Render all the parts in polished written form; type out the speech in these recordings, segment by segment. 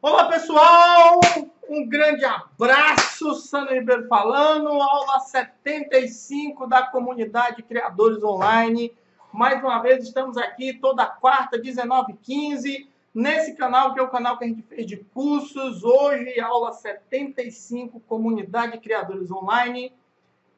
Olá pessoal, um grande abraço, Sandro Ribeiro falando, aula 75 da comunidade Criadores Online. Mais uma vez estamos aqui toda quarta, 19h15, nesse canal que é o canal que a gente fez de cursos. Hoje, aula 75, comunidade Criadores Online,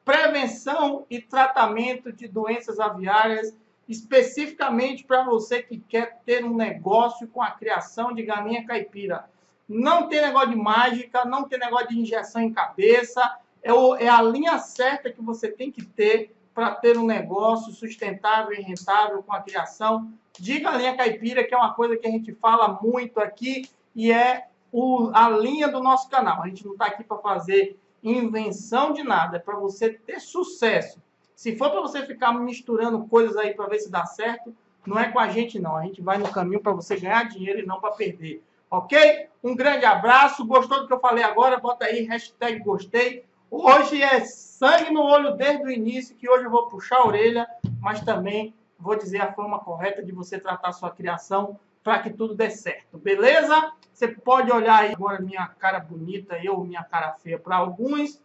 prevenção e tratamento de doenças aviárias, especificamente para você que quer ter um negócio com a criação de galinha caipira. Não tem negócio de mágica, não tem negócio de injeção em cabeça, é a linha certa que você tem que ter para ter um negócio sustentável e rentável com a criação de galinha caipira, que é uma coisa que a gente fala muito aqui e é a linha do nosso canal. A gente não está aqui para fazer invenção de nada, é para você ter sucesso. Se for para você ficar misturando coisas aí para ver se dá certo, não é com a gente não. A gente vai no caminho para você ganhar dinheiro e não para perder. Ok? Um grande abraço. Gostou do que eu falei agora? Bota aí, hashtag gostei. Hoje é sangue no olho desde o início, que hoje eu vou puxar a orelha, mas também vou dizer a forma correta de você tratar a sua criação para que tudo dê certo. Beleza? Você pode olhar aí agora minha cara bonita, eu, minha cara feia para alguns.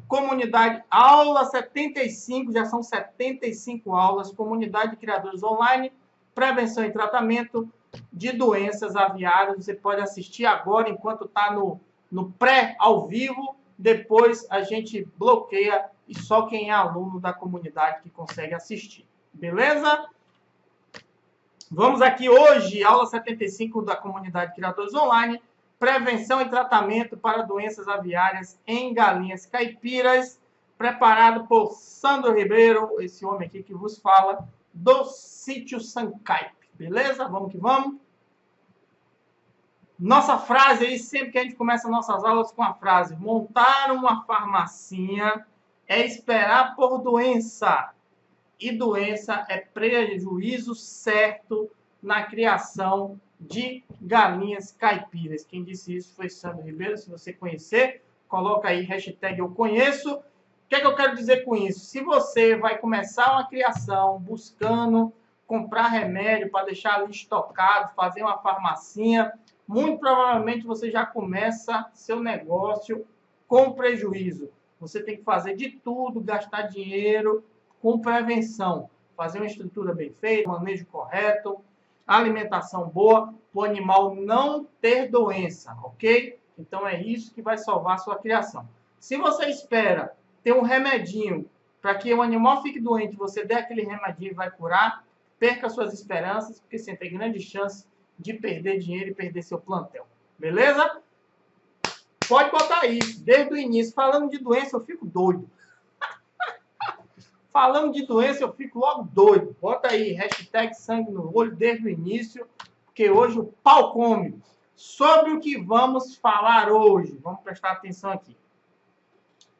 Comunidade aula 75, já são 75 aulas. Comunidade de Criadores Online, prevenção e tratamento de doenças aviárias. Você pode assistir agora enquanto está no pré ao vivo. Depois a gente bloqueia e só quem é aluno da comunidade que consegue assistir. Beleza? Vamos aqui hoje, aula 75 da comunidade Criadores Online, prevenção e tratamento para doenças aviárias em galinhas caipiras, preparado por Sandro Ribeiro, esse homem aqui que vos fala, do Sítio Sancaipe. Beleza? Vamos que vamos. Nossa frase aí, sempre que a gente começa nossas aulas com a frase: montar uma farmacinha é esperar por doença. E doença é prejuízo certo na criação de galinhas caipiras. Quem disse isso foi Sandro Ribeiro. Se você conhecer, coloca aí hashtag eu conheço. O que é que eu quero dizer com isso? Se você vai começar uma criação buscando comprar remédio para deixar ali estocado, fazer uma farmacinha, muito provavelmente você já começa seu negócio com prejuízo. Você tem que fazer de tudo, gastar dinheiro com prevenção, fazer uma estrutura bem feita, manejo correto, alimentação boa, para o animal não ter doença, ok? Então é isso que vai salvar a sua criação. Se você espera ter um remedinho para que o animal fique doente, você der aquele remedinho e vai curar, perca suas esperanças, porque você tem grande chance de perder dinheiro e perder seu plantel. Beleza? Pode botar aí, desde o início. Falando de doença, eu fico doido. Falando de doença, eu fico logo doido. Bota aí, hashtag sangue no olho desde o início, porque hoje o pau come. Sobre o que vamos falar hoje. Vamos prestar atenção aqui.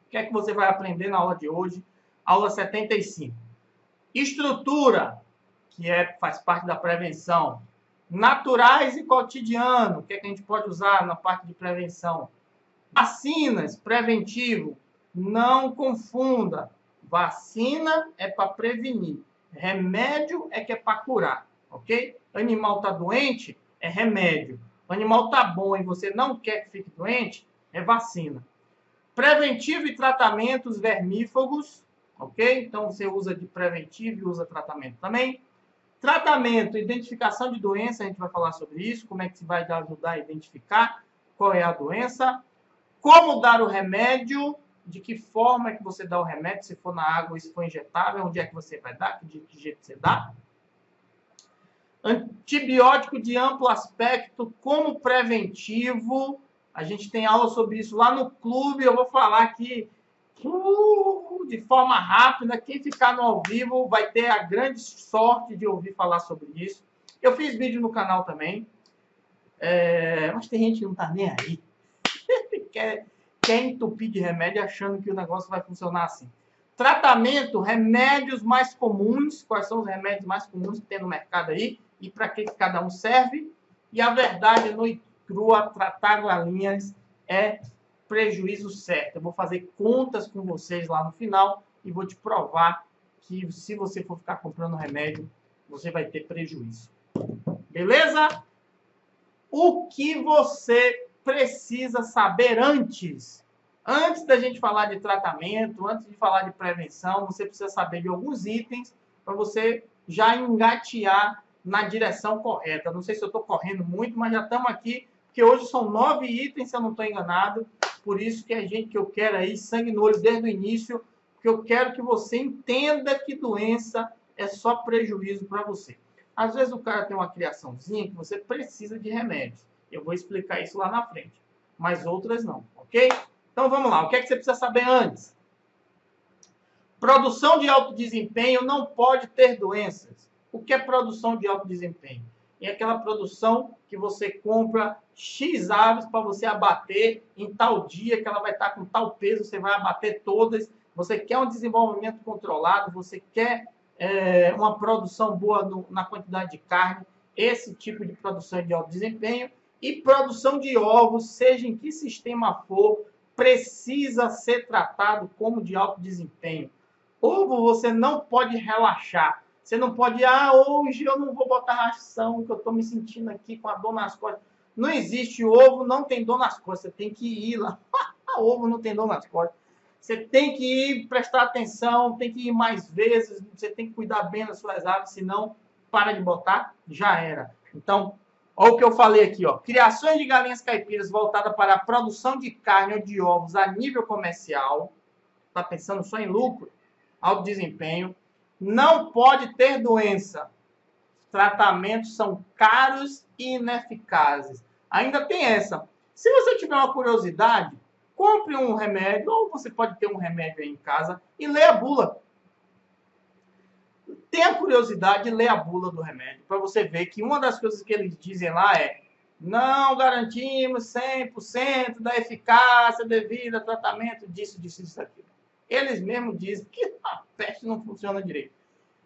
O que é que você vai aprender na aula de hoje? Aula 75. Estrutura, que faz parte da prevenção. Naturais e cotidiano, o que é que a gente pode usar na parte de prevenção. Vacinas, preventivo. Não confunda. Vacina é para prevenir. Remédio é que é para curar, ok? Animal está doente, é remédio. O animal está bom e você não quer que fique doente, é vacina. Preventivo e tratamentos vermífugos, ok? Então você usa de preventivo e usa tratamento também. Tratamento, identificação de doença, a gente vai falar sobre isso, como é que se vai ajudar a identificar qual é a doença. Como dar o remédio, de que forma é que você dá o remédio, se for na água ou se for injetável, onde é que você vai dar, de que jeito você dá. Antibiótico de amplo aspecto como preventivo, a gente tem aula sobre isso lá no clube, eu vou falar aqui de forma rápida. Quem ficar no ao vivo vai ter a grande sorte de ouvir falar sobre isso. Eu fiz vídeo no canal também, mas tem gente que não tá nem aí. quer entupir de remédio achando que o negócio vai funcionar assim. Tratamento, remédios mais comuns. Quais são os remédios mais comuns que tem no mercado aí e para que cada um serve. E a verdade, no e crua, tratar galinhas é prejuízo certo. Eu vou fazer contas com vocês lá no final e vou te provar que se você for ficar comprando remédio, você vai ter prejuízo. Beleza? O que você precisa saber antes. Antes da gente falar de tratamento, antes de falar de prevenção, você precisa saber de alguns itens para você já engatear na direção correta. Não sei se eu estou correndo muito, mas já estamos aqui, porque hoje são 9 itens, se eu não estou enganado. Por isso que eu quero aí sangue no olho desde o início, porque eu quero que você entenda que doença é só prejuízo para você. Às vezes o cara tem uma criaçãozinha que você precisa de remédios. Eu vou explicar isso lá na frente. Mas outras não, ok? Então vamos lá. O que é que você precisa saber antes? Produção de alto desempenho não pode ter doenças. O que é produção de alto desempenho? É aquela produção que você compra X aves para você abater em tal dia, que ela vai estar com tal peso, você vai abater todas. Você quer um desenvolvimento controlado, você quer uma produção boa na quantidade de carne, esse tipo de produção de alto desempenho. E produção de ovos, seja em que sistema for, precisa ser tratado como de alto desempenho. Ovo você não pode relaxar. Você não pode, hoje eu não vou botar ração, que eu estou me sentindo aqui com a dor nas costas. Não existe ovo, não tem dor nas costas. Você tem que ir lá. Ovo não tem dor nas costas. Você tem que ir prestar atenção, tem que ir mais vezes, você tem que cuidar bem das suas aves, senão para de botar, já era. Então, olha o que eu falei aqui, ó. Criações de galinhas caipiras voltada para a produção de carne ou de ovos a nível comercial. Está pensando só em lucro, alto desempenho. Não pode ter doença. Tratamentos são caros e ineficazes. Ainda tem essa. Se você tiver uma curiosidade, compre um remédio, ou você pode ter um remédio aí em casa e lê a bula. Tenha curiosidade e lê a bula do remédio, para você ver que uma das coisas que eles dizem lá é: não garantimos 100% da eficácia devida ao tratamento disso, daquilo. Eles mesmos dizem que a peste não funciona direito.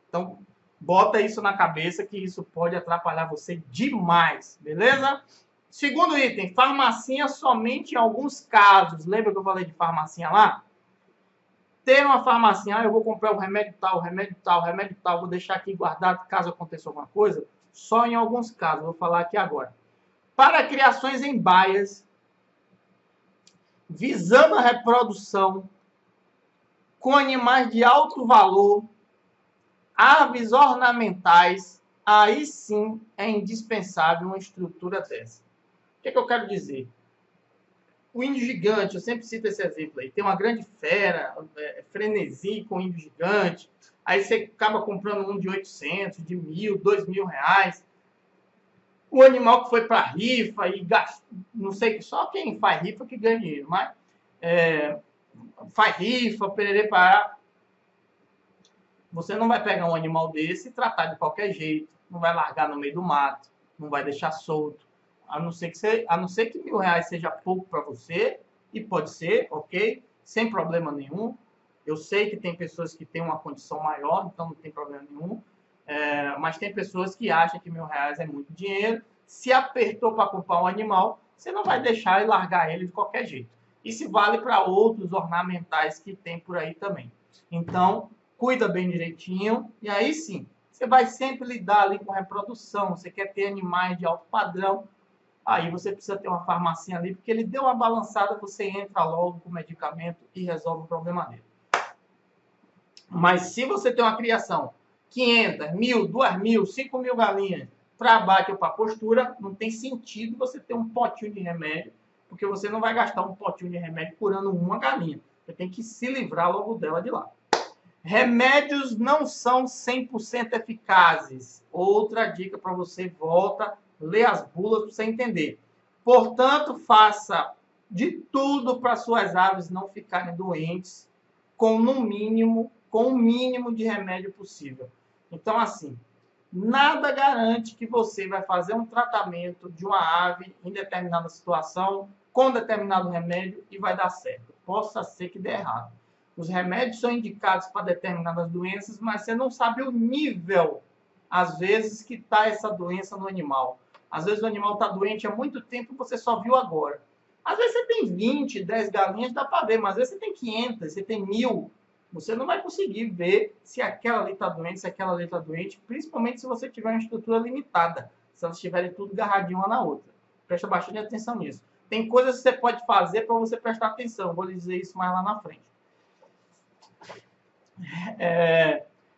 Então, bota isso na cabeça que isso pode atrapalhar você demais, beleza? Segundo item, farmacinha somente em alguns casos. Lembra que eu falei de farmacinha lá? Ter uma farmacinha, eu vou comprar o remédio tal, remédio tal, remédio tal, vou deixar aqui guardado caso aconteça alguma coisa, só em alguns casos, vou falar aqui agora. Para criações em baias, visando a reprodução, com animais de alto valor, aves ornamentais, aí sim é indispensável uma estrutura dessa. O que é que eu quero dizer? O índio gigante, eu sempre cito esse exemplo aí, tem uma grande fera, frenesi com índio gigante, aí você acaba comprando um de 800, de 1.000, 2.000 reais. O animal que foi para rifa e gasta, não sei, só quem faz rifa que ganha dinheiro, mas faz rifa, pererê pará. Você não vai pegar um animal desse e tratar de qualquer jeito, não vai largar no meio do mato, não vai deixar solto. A não ser que R$1.000 seja pouco para você, e pode ser, ok, sem problema nenhum. Eu sei que tem pessoas que têm uma condição maior, então não tem problema nenhum. Mas tem pessoas que acham que R$1.000 é muito dinheiro. Se apertou para comprar um animal, você não vai deixar e largar ele de qualquer jeito. Isso vale para outros ornamentais que tem por aí também. Então, cuida bem direitinho, e aí sim, você vai sempre lidar ali com reprodução. Você quer ter animais de alto padrão, aí você precisa ter uma farmacinha ali, porque ele deu uma balançada, você entra logo com o medicamento e resolve o problema dele. Mas se você tem uma criação, 500, 1.000, 2.000, 5.000 galinhas, para abate ou para postura, não tem sentido você ter um potinho de remédio, porque você não vai gastar um potinho de remédio curando uma galinha. Você tem que se livrar logo dela de lá. Remédios não são 100% eficazes. Outra dica para você, volta, lê as bulas para você entender. Portanto, faça de tudo para suas aves não ficarem doentes, com o mínimo de remédio possível. Então, assim, nada garante que você vai fazer um tratamento de uma ave em determinada situação, com determinado remédio, e vai dar certo. Possa ser que dê errado. Os remédios são indicados para determinadas doenças, mas você não sabe o nível, às vezes, que está essa doença no animal. Às vezes o animal está doente há muito tempo e você só viu agora. Às vezes você tem 20, 10 galinhas, dá para ver, mas às vezes você tem 500, você tem 1.000. Você não vai conseguir ver se aquela ali está doente, se aquela ali está doente, principalmente se você tiver uma estrutura limitada, se elas estiverem tudo agarradinho uma na outra. Presta bastante atenção nisso. Tem coisas que você pode fazer para você prestar atenção. Vou lhe dizer isso mais lá na frente.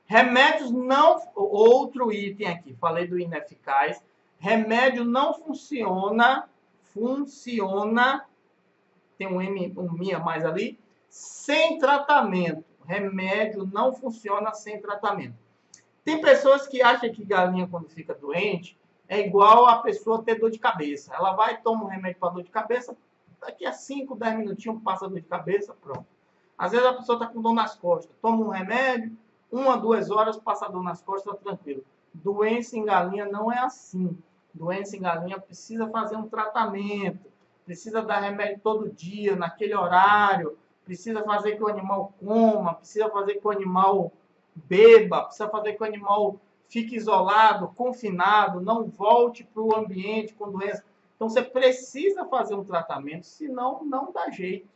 Remédios não... Outro item aqui. Falei do ineficaz. Remédio não funciona. Tem um M a mais ali. Sem tratamento. Remédio não funciona sem tratamento. Tem pessoas que acham que galinha, quando fica doente, é igual a pessoa ter dor de cabeça. Ela vai, toma um remédio para dor de cabeça, daqui a 5, 10 minutinhos passa a dor de cabeça, pronto. Às vezes a pessoa está com dor nas costas, toma um remédio, 1 2 horas, passa a dor nas costas, tranquilo. Doença em galinha não é assim. Doença em galinha precisa fazer um tratamento, precisa dar remédio todo dia, naquele horário, precisa fazer que o animal coma, precisa fazer que o animal beba, precisa fazer que o animal fique isolado, confinado, não volte para o ambiente com doença. Então você precisa fazer um tratamento, senão não dá jeito.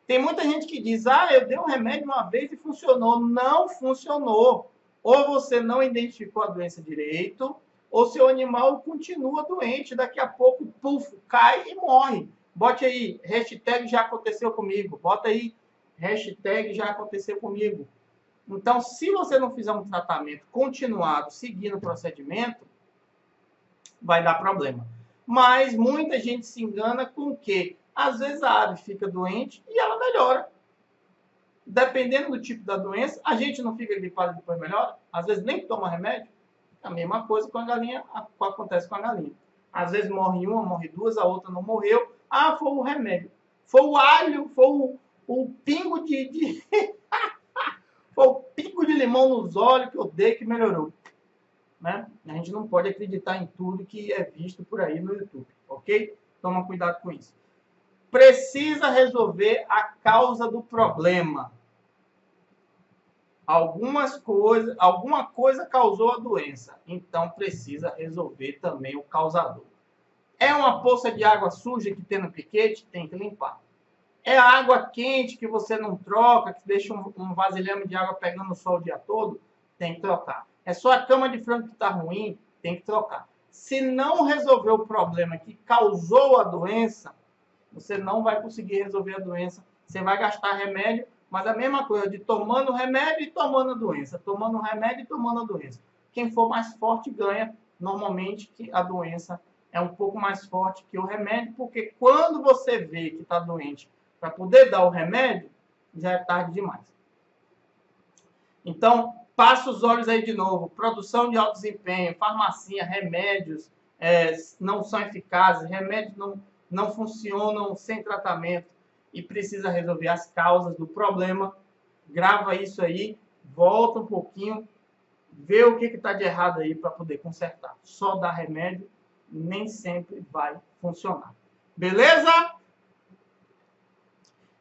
Tem muita gente que diz, eu dei um remédio uma vez e funcionou. Não funcionou. Ou você não identificou a doença direito, ou seu animal continua doente, daqui a pouco, puf, cai e morre. Bote aí, hashtag já aconteceu comigo. Bota aí, hashtag já aconteceu comigo. Então, se você não fizer um tratamento continuado, seguindo o procedimento, vai dar problema. Mas muita gente se engana com o quê? Às vezes a ave fica doente e ela melhora. Dependendo do tipo da doença, a gente não fica gripado e depois melhora. Às vezes nem toma remédio. A mesma coisa com a galinha, acontece com a galinha. Às vezes morre uma, morre duas, a outra não morreu. Foi o remédio. Foi o alho, foi o pingo de foi o pingo de limão nos olhos que eu dei que melhorou. Né? A gente não pode acreditar em tudo que é visto por aí no YouTube, ok? Toma cuidado com isso. Precisa resolver a causa do problema. Alguma coisa causou a doença, então precisa resolver também o causador. É uma poça de água suja que tem no piquete? Tem que limpar. É água quente que você não troca, que deixa um vasilhame de água pegando o sol o dia todo? Tem que trocar. É só a cama de frango que está ruim? Tem que trocar. Se não resolver o problema que causou a doença, você não vai conseguir resolver a doença. Você vai gastar remédio, mas a mesma coisa de tomando remédio e tomando a doença. Tomando remédio e tomando a doença. Quem for mais forte ganha. Normalmente a doença é um pouco mais forte que o remédio, porque quando você vê que está doente, para poder dar o remédio, já é tarde demais. Então, passa os olhos aí de novo. Produção de alto desempenho, farmácia, remédios não são eficazes, remédios não funcionam sem tratamento e precisa resolver as causas do problema. Grava isso aí, volta um pouquinho, vê o que está de errado aí para poder consertar. Só dar remédio nem sempre vai funcionar. Beleza?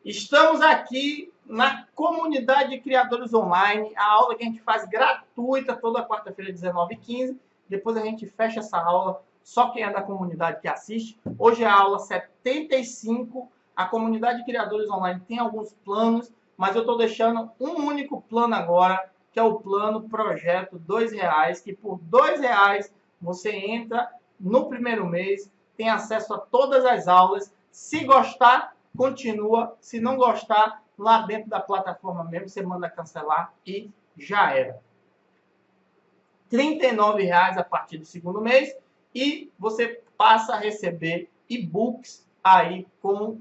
Estamos aqui na comunidade de criadores online, a aula que a gente faz gratuita toda quarta-feira, 19h15. Depois a gente fecha essa aula, só quem é da comunidade que assiste. Hoje é a aula 75. A comunidade de criadores online tem alguns planos, mas eu estou deixando um único plano agora, que é o plano Projeto R$2, que por R$2 você entra no primeiro mês, tem acesso a todas as aulas. Se gostar, continua. Se não gostar, lá dentro da plataforma mesmo, você manda cancelar e já era. R$39 a partir do segundo mês e você passa a receber e-books aí com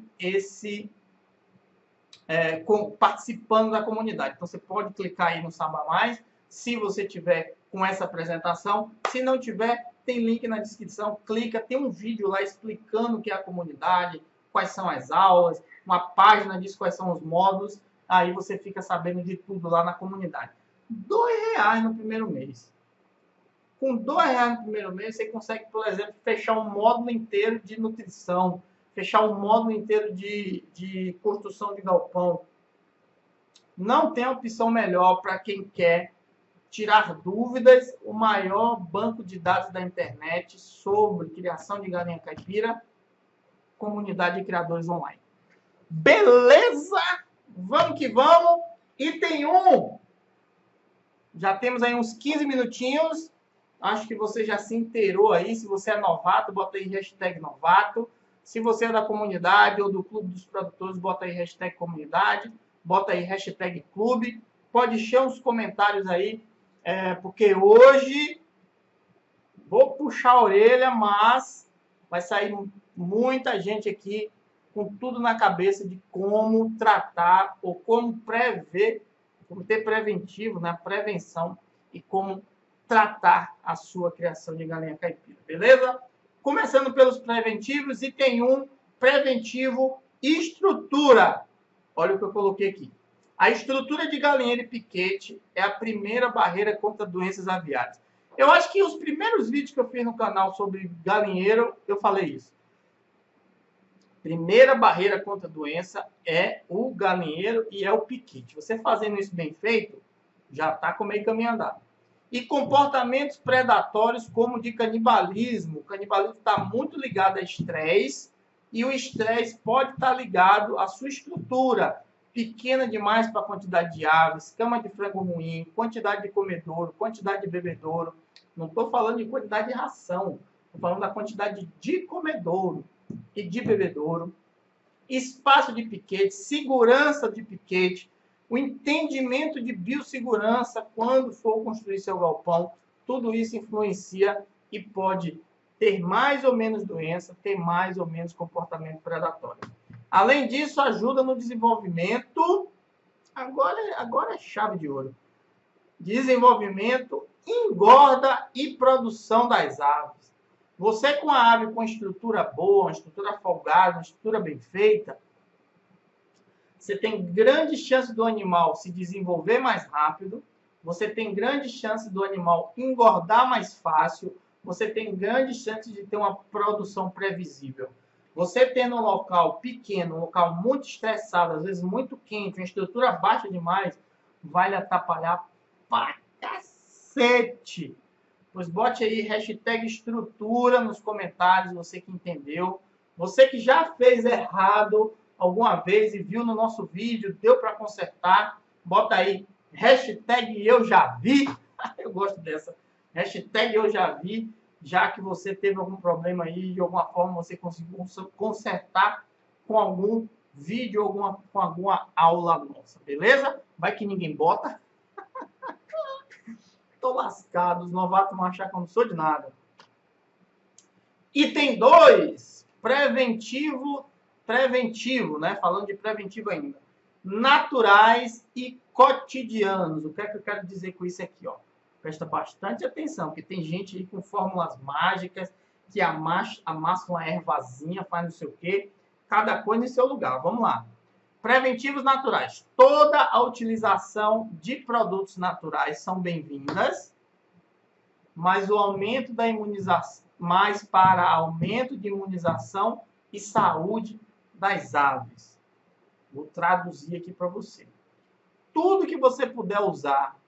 participando da comunidade. Então você pode clicar aí no Saiba Mais, se você tiver com essa apresentação. Se não tiver, tem link na descrição, clica, tem um vídeo lá explicando o que é a comunidade, quais são as aulas, uma página diz quais são os módulos, aí você fica sabendo de tudo lá na comunidade. R$2 no primeiro mês. Com R$2 no primeiro mês, você consegue, por exemplo, fechar um módulo inteiro de nutrição, fechar um módulo inteiro de construção de galpão. Não tem opção melhor para quem quer tirar dúvidas. O maior banco de dados da internet sobre criação de galinha caipira, comunidade de criadores online. Beleza? Vamos que vamos. E tem já temos aí uns 15 minutinhos. Acho que você já se inteirou aí. Se você é novato, bota aí hashtag novato. Se você é da comunidade ou do clube dos produtores, bota aí hashtag comunidade, bota aí hashtag clube. Pode encher uns comentários aí, porque hoje vou puxar a orelha, mas vai sair muita gente aqui com tudo na cabeça de como tratar ou como prever, como ter preventivo, né? Prevenção e como tratar a sua criação de galinha caipira, beleza? Começando pelos preventivos, e tem um preventivo estrutura. Olha o que eu coloquei aqui. A estrutura de galinheiro e piquete é a primeira barreira contra doenças aviárias. Eu acho que os primeiros vídeos que eu fiz no canal sobre galinheiro, eu falei isso. Primeira barreira contra a doença é o galinheiro e é o piquete. Você fazendo isso bem feito, já está com meio caminho andado. E comportamentos predatórios como de canibalismo. O canibalismo está muito ligado a estresse, e o estresse pode estar ligado à sua estrutura. Pequena demais para a quantidade de aves, cama de frango ruim, quantidade de comedouro, quantidade de bebedouro. Não estou falando de quantidade de ração, estou falando da quantidade de comedouro e de bebedouro. Espaço de piquete, segurança de piquete, o entendimento de biossegurança quando for construir seu galpão, tudo isso influencia e pode ter mais ou menos doença, ter mais ou menos comportamento predatório. Além disso, ajuda no desenvolvimento, agora é chave de ouro, desenvolvimento, engorda e produção das aves. Você com a ave com estrutura boa, uma estrutura folgada, uma estrutura bem feita, você tem grande chance do animal se desenvolver mais rápido, você tem grande chance do animal engordar mais fácil, você tem grande chance de ter uma produção previsível. Você tendo um local pequeno, um local muito estressado, às vezes muito quente, uma estrutura baixa demais, vai lhe atrapalhar pra cacete. Pois bote aí hashtag estrutura nos comentários, você que entendeu. Você que já fez errado alguma vez e viu no nosso vídeo, deu para consertar, bota aí hashtag eu já vi. Eu gosto dessa. Hashtag eu já vi, já que você teve algum problema aí, de alguma forma você conseguiu consertar com algum vídeo, com alguma aula nossa, beleza? Vai que ninguém bota. Tô lascado, os novatos vão achar que eu não sou de nada. Item 2, preventivo, né? Falando de preventivo ainda. Naturais e cotidianos. O que é que eu quero dizer com isso aqui, ó? Presta bastante atenção, porque tem gente aí com fórmulas mágicas que amassa uma ervazinha, faz não sei o quê. Cada coisa em seu lugar. Vamos lá. Preventivos naturais. Toda a utilização de produtos naturais são bem-vindas, mas o aumento da imunização, mas para aumento de imunização e saúde das aves. Vou traduzir aqui para você. Tudo que você puder usar,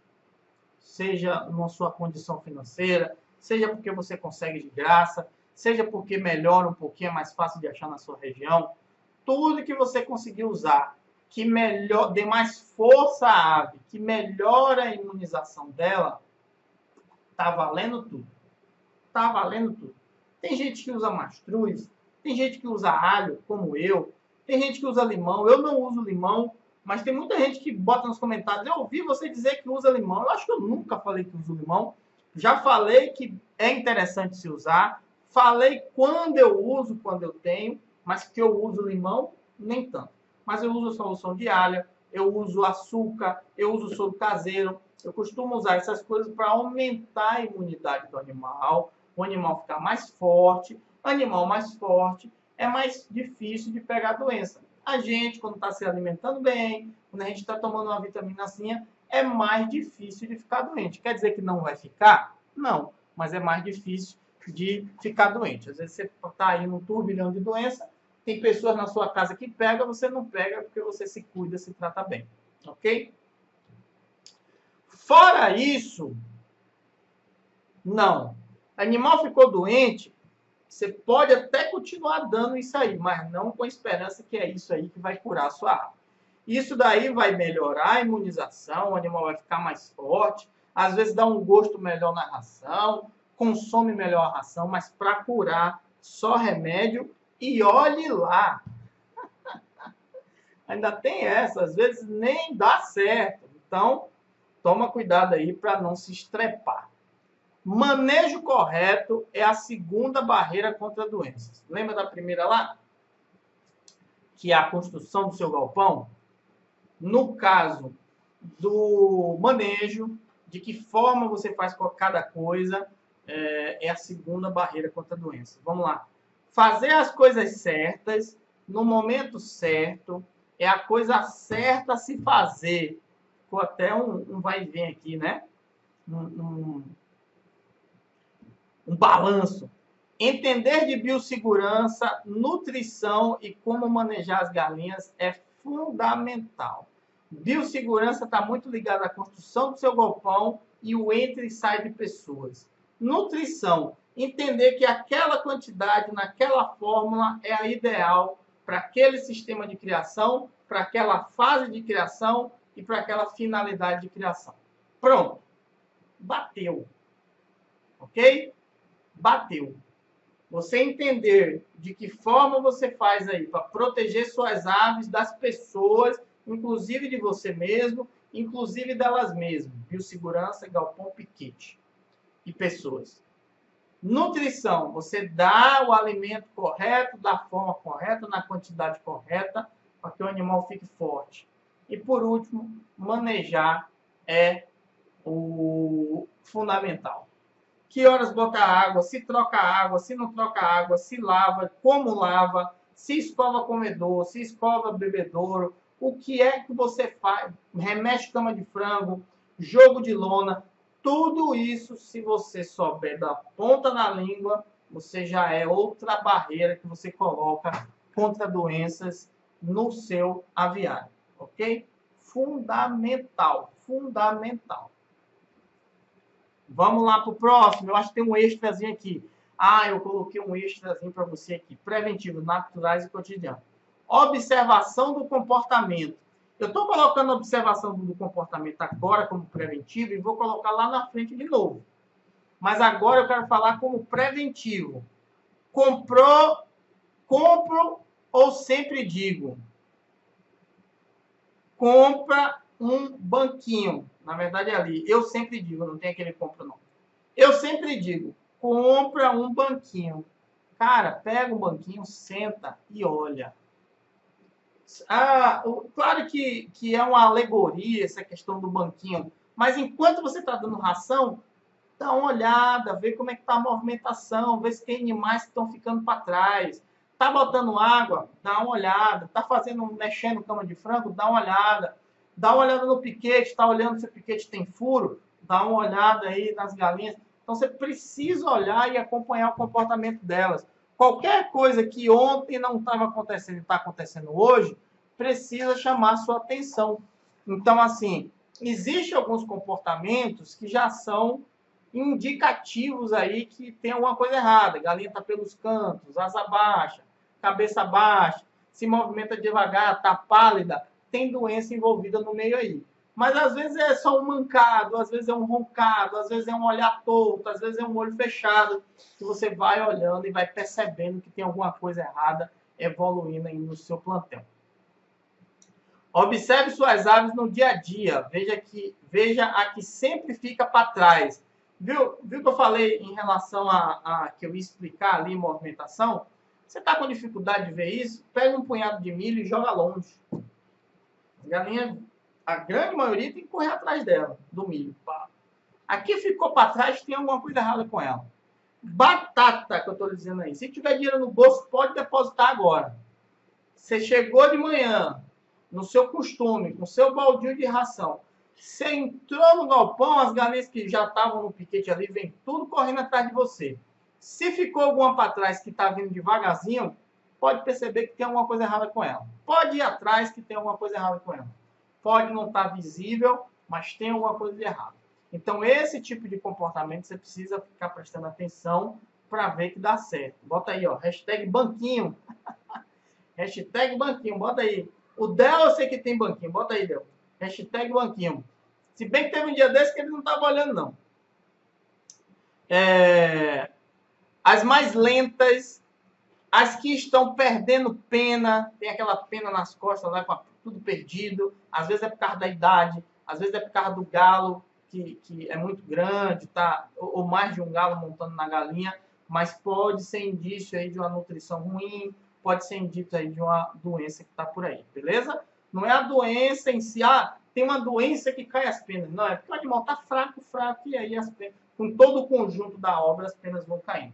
seja na sua condição financeira, seja porque você consegue de graça, seja porque melhora um pouquinho, é mais fácil de achar na sua região, tudo que você conseguir usar que dê mais força à ave, que melhora a imunização dela, tá valendo tudo. Tá valendo tudo. Tem gente que usa mastruz, tem gente que usa alho, como eu, tem gente que usa limão. Eu não uso limão, mas tem muita gente que bota nos comentários, eu ouvi você dizer que usa limão. Eu acho que eu nunca falei que uso limão. Já falei que é interessante se usar. Falei quando eu uso, quando eu tenho, mas que eu uso limão, nem tanto. Mas eu uso solução de alho, eu uso açúcar, eu uso soro caseiro. Eu costumo usar essas coisas para aumentar a imunidade do animal, o animal ficar mais forte. Animal mais forte é mais difícil de pegar doença. A gente, quando está se alimentando bem, quando a gente está tomando uma vitaminazinha, é mais difícil de ficar doente. Quer dizer que não vai ficar? Não, mas é mais difícil de ficar doente. Às vezes você está aí num turbilhão de doença, tem pessoas na sua casa que pegam, você não pega porque você se cuida, se trata bem. Ok? Fora isso, não. Animal ficou doente, você pode até continuar dando isso aí, mas não com a esperança que é isso aí que vai curar a sua ave. Isso daí vai melhorar a imunização, o animal vai ficar mais forte, às vezes dá um gosto melhor na ração, consome melhor a ração, mas para curar só remédio E olhe lá. Ainda tem essa, às vezes nem dá certo. Então, toma cuidado aí para não se estrepar. Manejo correto é a segunda barreira contra doenças. Lembra da primeira lá? Que é a construção do seu galpão? No caso do manejo, de que forma você faz cada coisa, é a segunda barreira contra a doença. Vamos lá. Fazer as coisas certas, no momento certo, é a coisa certa a se fazer. Ficou até um vai e vem aqui, né? Um balanço. Entender de biossegurança, nutrição e como manejar as galinhas é fundamental. Biossegurança está muito ligada à construção do seu galpão e o entra e sai de pessoas. Nutrição, entender que aquela quantidade, naquela fórmula, é a ideal para aquele sistema de criação, para aquela fase de criação e para aquela finalidade de criação. Pronto. Bateu. Ok? Bateu. Você entender de que forma você faz aí para proteger suas aves das pessoas, inclusive de você mesmo, inclusive delas mesmas. Biossegurança, galpão, piquete e pessoas. Nutrição, você dá o alimento correto, da forma correta, na quantidade correta, para que o animal fique forte. E por último, manejar é o fundamental. Que horas botar água, se troca água, se não troca água, se lava, como lava, se escova comedor, se escova bebedouro, o que é que você faz, remexe cama de frango, jogo de lona, tudo isso, se você souber da ponta na língua, você já é outra barreira que você coloca contra doenças no seu aviário, ok? Fundamental, fundamental. Vamos lá para o próximo. Eu acho que tem um extrazinho aqui. Eu coloquei um extrazinho para você aqui. Preventivo, naturais e cotidiano. Observação do comportamento. Eu estou colocando a observação do comportamento agora como preventivo e vou colocar lá na frente de novo. Mas agora eu quero falar como preventivo. Compro ou sempre digo? Compra um banquinho. Na verdade é ali. Eu sempre digo, não tem aquele compra não. Eu sempre digo, compra um banquinho. Cara, pega um banquinho, senta e olha. Claro que é uma alegoria essa questão do banquinho, mas enquanto você está dando ração, dá uma olhada, vê como é que está a movimentação, vê se tem animais que estão ficando para trás. Tá botando água? Dá uma olhada. Tá mexendo cama de frango? Dá uma olhada. Dá uma olhada no piquete, tá olhando se o piquete tem furo? Dá uma olhada aí nas galinhas. Então você precisa olhar e acompanhar o comportamento delas. Qualquer coisa que ontem não estava acontecendo e está acontecendo hoje, precisa chamar a sua atenção. Então, assim, existem alguns comportamentos que já são indicativos aí que tem alguma coisa errada. Galinha está pelos cantos, asa baixa, cabeça baixa, se movimenta devagar, está pálida, tem doença envolvida no meio aí. Mas às vezes é só um mancado, às vezes é um roncado, às vezes é um olhar torto, às vezes é um olho fechado, que você vai olhando e vai percebendo que tem alguma coisa errada evoluindo aí no seu plantel. Observe suas aves no dia a dia. Veja a que sempre fica para trás. Viu que eu falei em relação a que eu ia explicar ali movimentação? Você está com dificuldade de ver isso? Pega um punhado de milho e joga longe. A galinha, a grande maioria tem que correr atrás dela, do milho. Aqui ficou para trás, tem alguma coisa errada com ela. Batata, que eu estou dizendo aí. Se tiver dinheiro no bolso, pode depositar agora. Você chegou de manhã, no seu costume, com seu baldinho de ração. Você entrou no galpão, as galinhas que já estavam no piquete ali, vem tudo correndo atrás de você. Se ficou alguma para trás que está vindo devagarzinho, pode perceber que tem alguma coisa errada com ela. Pode ir atrás que tem alguma coisa errada com ela. Pode não estar visível, mas tem alguma coisa de errado. Então, esse tipo de comportamento você precisa ficar prestando atenção para ver que dá certo. Bota aí, ó, hashtag banquinho. Hashtag banquinho, bota aí. O Del eu sei que tem banquinho, bota aí, Del. Hashtag banquinho. Se bem que teve um dia desse que ele não estava olhando, não. As mais lentas As que estão perdendo pena, tem aquela pena nas costas lá, com tudo perdido. Às vezes é por causa da idade, às vezes é por causa do galo, que é muito grande, tá? Ou mais de um galo montando na galinha, mas pode ser indício aí de uma nutrição ruim, pode ser indício aí de uma doença que está por aí, beleza? Não é a doença em si, tem uma doença que cai as penas. Não, é porque o animal está fraco, e aí as penas, com todo o conjunto da obra, as penas vão caindo.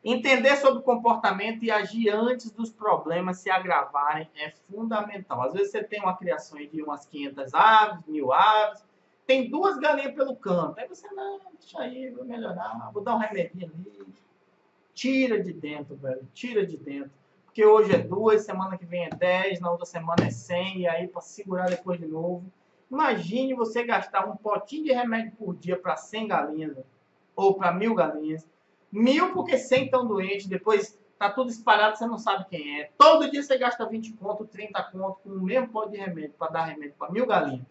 Entender sobre o comportamento e agir antes dos problemas se agravarem é fundamental. Às vezes você tem uma criação de umas 500 aves, 1000 aves, tem 2 galinhas pelo canto. Aí você, não, deixa aí, vou melhorar, vou dar um remedinho ali. Tira de dentro, velho, tira de dentro. Porque hoje é 2, semana que vem é 10, na outra semana é 100, e aí para segurar depois de novo. Imagine você gastar um potinho de remédio por dia para 100 galinhas, ou para 1000 galinhas. 1000 porque 100 estão doentes, depois tá tudo espalhado, você não sabe quem é. Todo dia você gasta 20 conto, 30 conto com o mesmo pote de remédio para dar remédio para 1000 galinhas.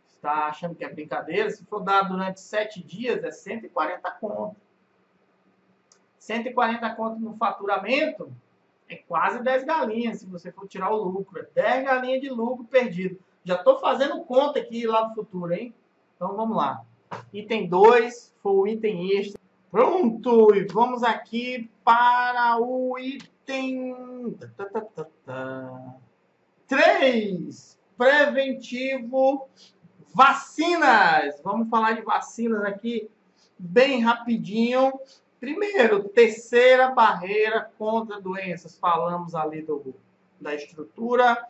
Está achando que é brincadeira? Se for dar durante 7 dias, é 140 conto. 140 conto no faturamento é quase 10 galinhas, se você for tirar o lucro. É 10 galinhas de lucro perdido. Já estou fazendo conta aqui lá no futuro, hein? Então vamos lá. Item 2 foi o item extra. Pronto! E vamos aqui para o item 3. Preventivo vacinas. Vamos falar de vacinas aqui bem rapidinho. Primeiro, terceira barreira contra doenças. Falamos ali da estrutura,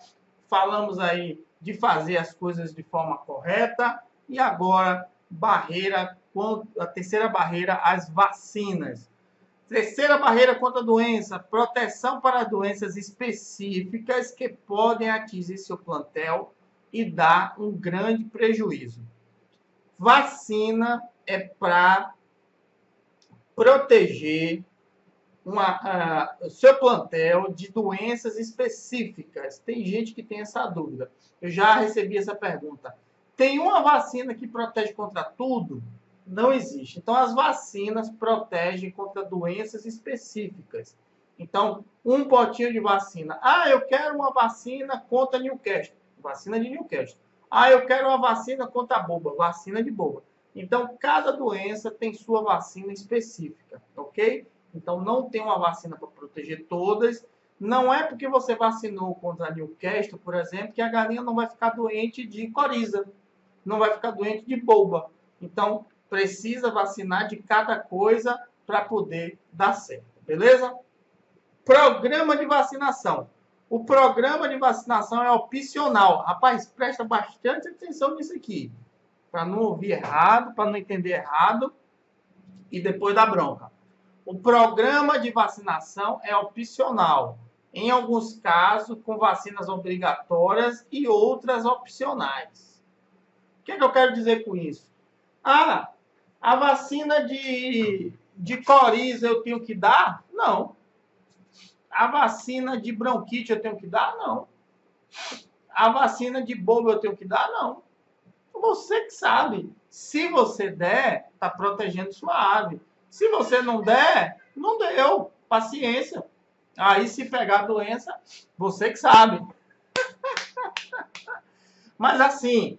falamos aí de fazer as coisas de forma correta e agora a terceira barreira, as vacinas. Terceira barreira contra a doença, proteção para doenças específicas que podem atingir seu plantel e dar um grande prejuízo. Vacina é para proteger o seu plantel de doenças específicas. Tem gente que tem essa dúvida. Eu já recebi essa pergunta. Tem uma vacina que protege contra tudo? Não existe. Então, as vacinas protegem contra doenças específicas. Então, um potinho de vacina. Eu quero uma vacina contra Newcastle. Vacina de Newcastle. Eu quero uma vacina contra a boba. Vacina de boba. Então, cada doença tem sua vacina específica, ok? Então, não tem uma vacina para proteger todas. Não é porque você vacinou contra a Newcastle, por exemplo, que a galinha não vai ficar doente de coriza, não vai ficar doente de boba. Então, precisa vacinar de cada coisa para poder dar certo, beleza? Programa de vacinação. O programa de vacinação é opcional. Rapaz, presta bastante atenção nisso aqui, para não ouvir errado, para não entender errado e depois dar bronca. O programa de vacinação é opcional. Em alguns casos, com vacinas obrigatórias e outras opcionais. O que eu quero dizer com isso? A vacina de coriza eu tenho que dar? Não. A vacina de bronquite eu tenho que dar? Não. A vacina de boba eu tenho que dar? Não. Você que sabe. Se você der, está protegendo sua ave. Se você não der, não deu. Paciência. Aí, se pegar a doença, você que sabe. Mas, assim,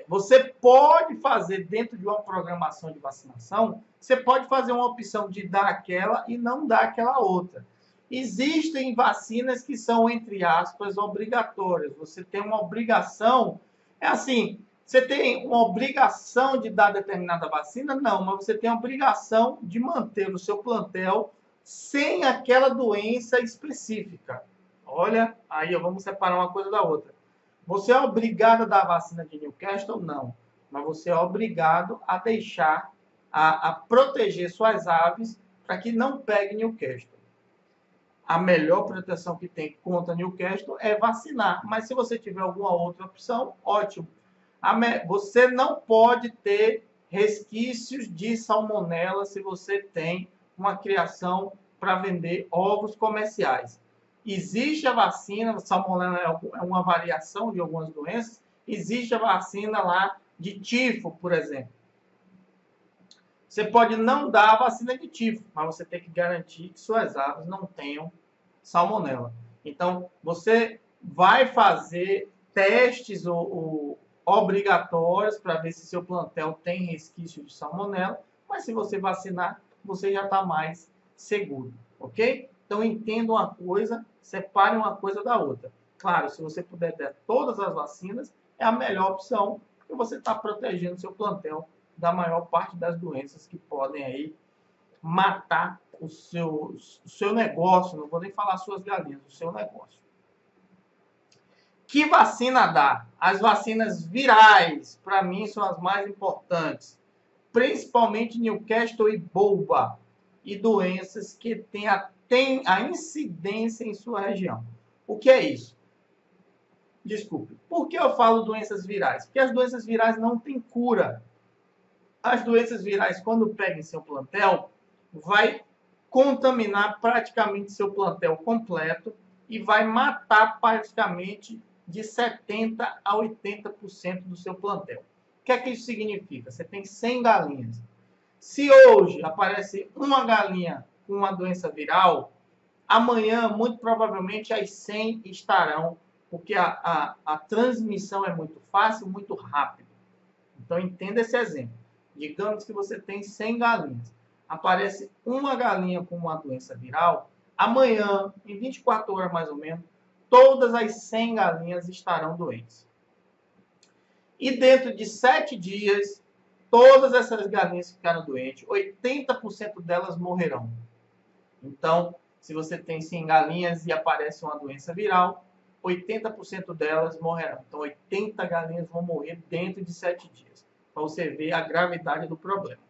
você pode fazer dentro de uma programação de vacinação, você pode fazer uma opção de dar aquela e não dar aquela outra. Existem vacinas que são, entre aspas, obrigatórias. Você tem uma obrigação, você tem uma obrigação de dar determinada vacina? Não, mas você tem a obrigação de manter o seu plantel sem aquela doença específica. Olha, aí vamos separar uma coisa da outra. Você é obrigado a dar a vacina de Newcastle? Não. Mas você é obrigado a deixar, a proteger suas aves para que não pegue Newcastle. A melhor proteção que tem contra Newcastle é vacinar. Mas se você tiver alguma outra opção, ótimo. Você não pode ter resquícios de salmonela se você tem uma criação para vender ovos comerciais. Existe a vacina, salmonela é uma variação de algumas doenças, existe a vacina lá de tifo, por exemplo. Você pode não dar a vacina de tifo, mas você tem que garantir que suas aves não tenham salmonela. Então, você vai fazer testes obrigatórios para ver se seu plantel tem resquício de salmonela, mas se você vacinar, você já está mais seguro, ok? Então, entenda uma coisa, separe uma coisa da outra. Claro, se você puder dar todas as vacinas, é a melhor opção, porque você está protegendo seu plantel da maior parte das doenças que podem aí matar o seu negócio. Não vou nem falar suas galinhas, o seu negócio. Que vacina dá? As vacinas virais, para mim, são as mais importantes. Principalmente Newcastle e Bolba. E doenças que têm a incidência em sua região. O que é isso? Desculpe. Por que eu falo doenças virais? Porque as doenças virais não têm cura. As doenças virais, quando pegam em seu plantel, vai contaminar praticamente seu plantel completo e vai matar praticamente de 70% a 80% do seu plantel. O que é que isso significa? Você tem 100 galinhas. Se hoje aparece uma galinha com uma doença viral, amanhã, muito provavelmente, as 100 estarão, porque a transmissão é muito fácil, muito rápido. Então, entenda esse exemplo. Digamos que você tem 100 galinhas. Aparece uma galinha com uma doença viral, amanhã, em 24 horas mais ou menos, todas as 100 galinhas estarão doentes. E dentro de 7 dias, todas essas galinhas ficaram doentes, 80% delas morrerão. Então, se você tem 100 galinhas e aparece uma doença viral, 80% delas morrerão. Então, 80 galinhas vão morrer dentro de 7 dias. Para você ver a gravidade do problema.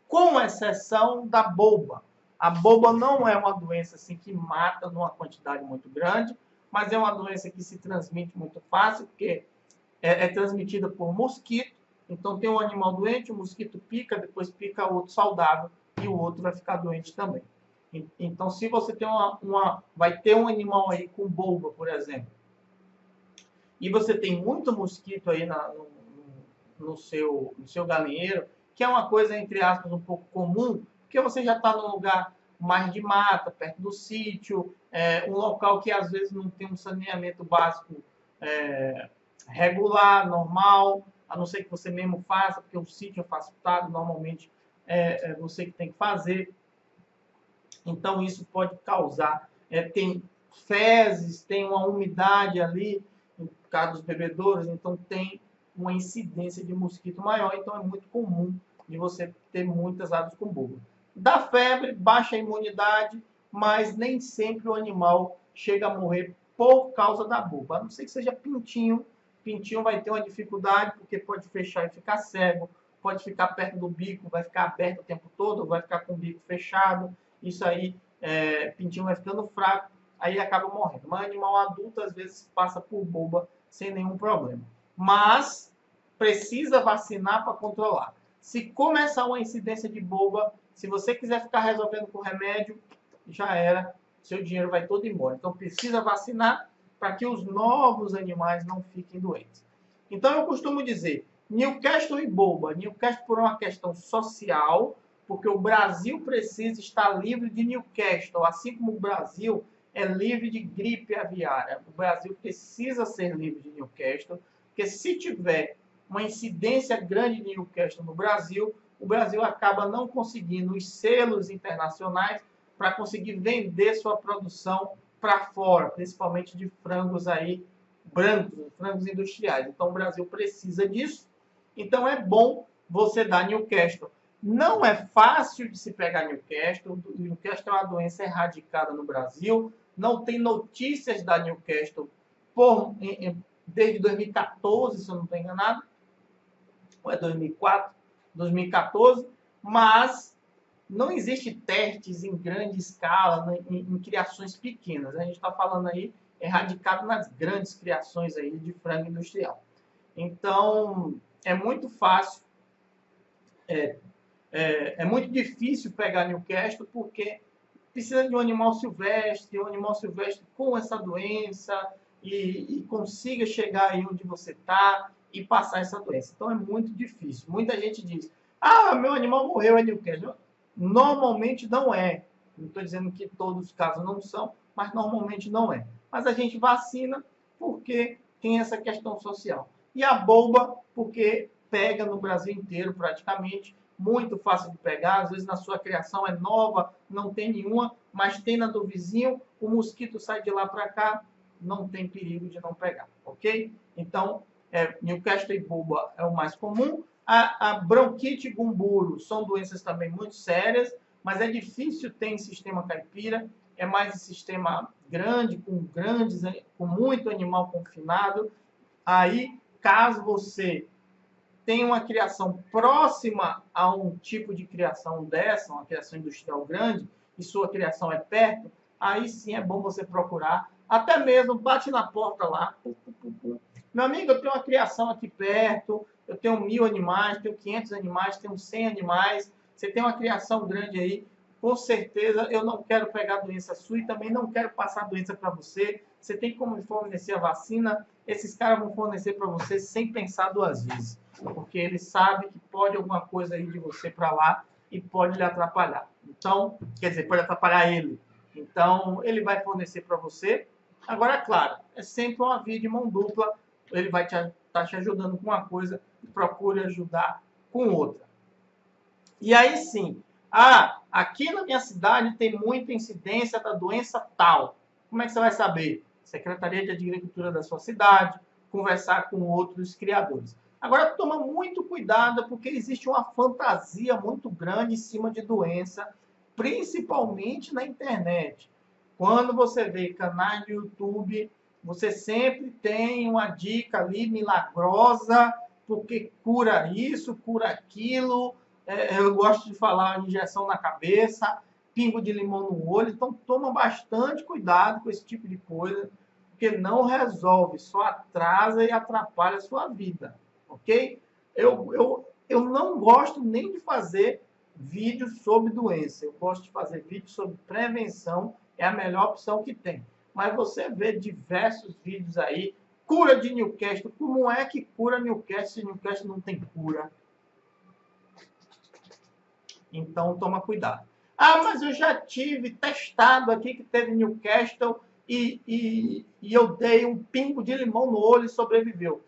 Com exceção da bolba. A bolba não é uma doença assim que mata numa quantidade muito grande, mas é uma doença que se transmite muito fácil, porque é transmitida por mosquito. Então tem um animal doente, o mosquito pica, depois pica outro saudável e o outro vai ficar doente também. Então se você tem vai ter um animal aí com bolba, por exemplo, e você tem muito mosquito aí no seu galinheiro, que é uma coisa, entre aspas, um pouco comum, porque você já está num lugar mais de mata, perto do sítio, um local que às vezes não tem um saneamento básico regular, normal, a não ser que você mesmo faça, porque o sítio é afastado, normalmente é você que tem que fazer. Então isso pode causar, tem fezes, tem uma umidade ali, no caso dos bebedouros, então tem uma incidência de mosquito maior, então é muito comum de você ter muitas aves com bolba. Dá febre, baixa a imunidade, mas nem sempre o animal chega a morrer por causa da bolba. A não ser que seja pintinho. Pintinho vai ter uma dificuldade, porque pode fechar e ficar cego, pode ficar perto do bico, vai ficar aberto o tempo todo, vai ficar com o bico fechado. Isso aí, pintinho vai ficando fraco, aí acaba morrendo. Mas animal adulto, às vezes, passa por bolba sem nenhum problema. Mas precisa vacinar para controlar. Se começar uma incidência de bolba, se você quiser ficar resolvendo com remédio, já era, seu dinheiro vai todo embora. Então precisa vacinar para que os novos animais não fiquem doentes. Então eu costumo dizer, Newcastle e bolba. Newcastle por uma questão social, porque o Brasil precisa estar livre de Newcastle, assim como o Brasil é livre de gripe aviária. O Brasil precisa ser livre de Newcastle, porque se tiver uma incidência grande de Newcastle no Brasil, o Brasil acaba não conseguindo os selos internacionais para conseguir vender sua produção para fora, principalmente de frangos aí brancos, frangos industriais. Então o Brasil precisa disso. Então é bom você dar Newcastle. Não é fácil de se pegar Newcastle. Newcastle é uma doença erradicada no Brasil. Não tem notícias da Newcastle desde 2014, se eu não estou enganado. Ou é 2004, 2014. Mas não existe testes em grande escala, em criações pequenas. A gente está falando aí erradicado nas grandes criações aí de frango industrial. Então, é muito fácil, é muito difícil pegar Newcastle, porque precisa de um animal silvestre com essa doença e consiga chegar aí onde você está e passar essa doença. Então, é muito difícil. Muita gente diz, Ah, meu animal morreu, é Newcastle. Normalmente não é. Não estou dizendo que todos os casos não são, mas normalmente não é. Mas a gente vacina porque tem essa questão social. E a boba, porque pega no Brasil inteiro praticamente, muito fácil de pegar, às vezes na sua criação é nova, não tem nenhuma, mas tem na do vizinho, o mosquito sai de lá para cá, não tem perigo de não pegar, ok? Então, Newcastle e boba é o mais comum. A bronquite e gumburo são doenças também muito sérias, mas é difícil ter em sistema caipira, é mais em sistema grande, com muito animal confinado. Aí, caso você tenha uma criação próxima a um tipo de criação dessa, uma criação industrial grande, e sua criação é perto, aí sim é bom você procurar. Até mesmo bate na porta lá. Meu amigo, eu tenho uma criação aqui perto, eu tenho 1000 animais, tenho 500 animais, tenho 100 animais. Você tem uma criação grande aí, com certeza eu não quero pegar doença sua e também não quero passar doença para você. Você tem como me fornecer a vacina, esses caras vão fornecer para você sem pensar duas vezes, porque eles sabem que pode alguma coisa ir de você para lá e pode lhe atrapalhar. Então, quer dizer, pode atrapalhar ele. Então, ele vai fornecer para você. Agora, claro, é sempre uma via de mão dupla. Ele vai estar te ajudando com uma coisa e procure ajudar com outra. E aí sim, aqui na minha cidade tem muita incidência da doença tal. Como é que você vai saber? Secretaria de Agricultura da sua cidade, conversar com outros criadores. Agora, toma muito cuidado, porque existe uma fantasia muito grande em cima de doença, principalmente na internet. Quando você vê canais do YouTube, você sempre tem uma dica ali milagrosa, porque cura isso, cura aquilo. Eu gosto de falar injeção na cabeça, pingo de limão no olho. Então, toma bastante cuidado com esse tipo de coisa, porque não resolve, só atrasa e atrapalha a sua vida, ok? Eu não gosto nem de fazer vídeos sobre doença. Eu gosto de fazer vídeos sobre prevenção, é a melhor opção que tem. Mas você vê diversos vídeos aí, cura de Newcastle. Como é que cura Newcastle se Newcastle não tem cura? Então, toma cuidado. Mas eu já tive testado aqui que teve Newcastle e eu dei um pingo de limão no olho e sobreviveu.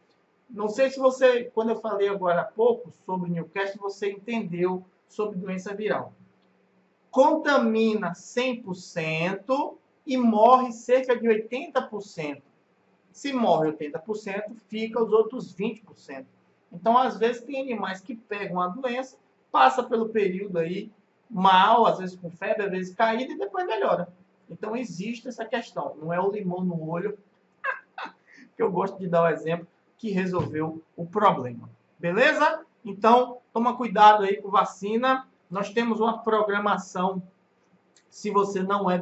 Não sei se você, quando eu falei agora há pouco sobre Newcastle, você entendeu sobre doença viral. Contamina 100% e morre cerca de 80%. Se morre 80%, fica os outros 20%. Então, às vezes, tem animais que pegam a doença, passa pelo período aí mal, às vezes com febre, às vezes caída, e depois melhora. Então, existe essa questão. Não é o limão no olho, que eu gosto de dar o exemplo, que resolveu o problema. Beleza? Então, toma cuidado aí com vacina. Nós temos uma programação, se você não é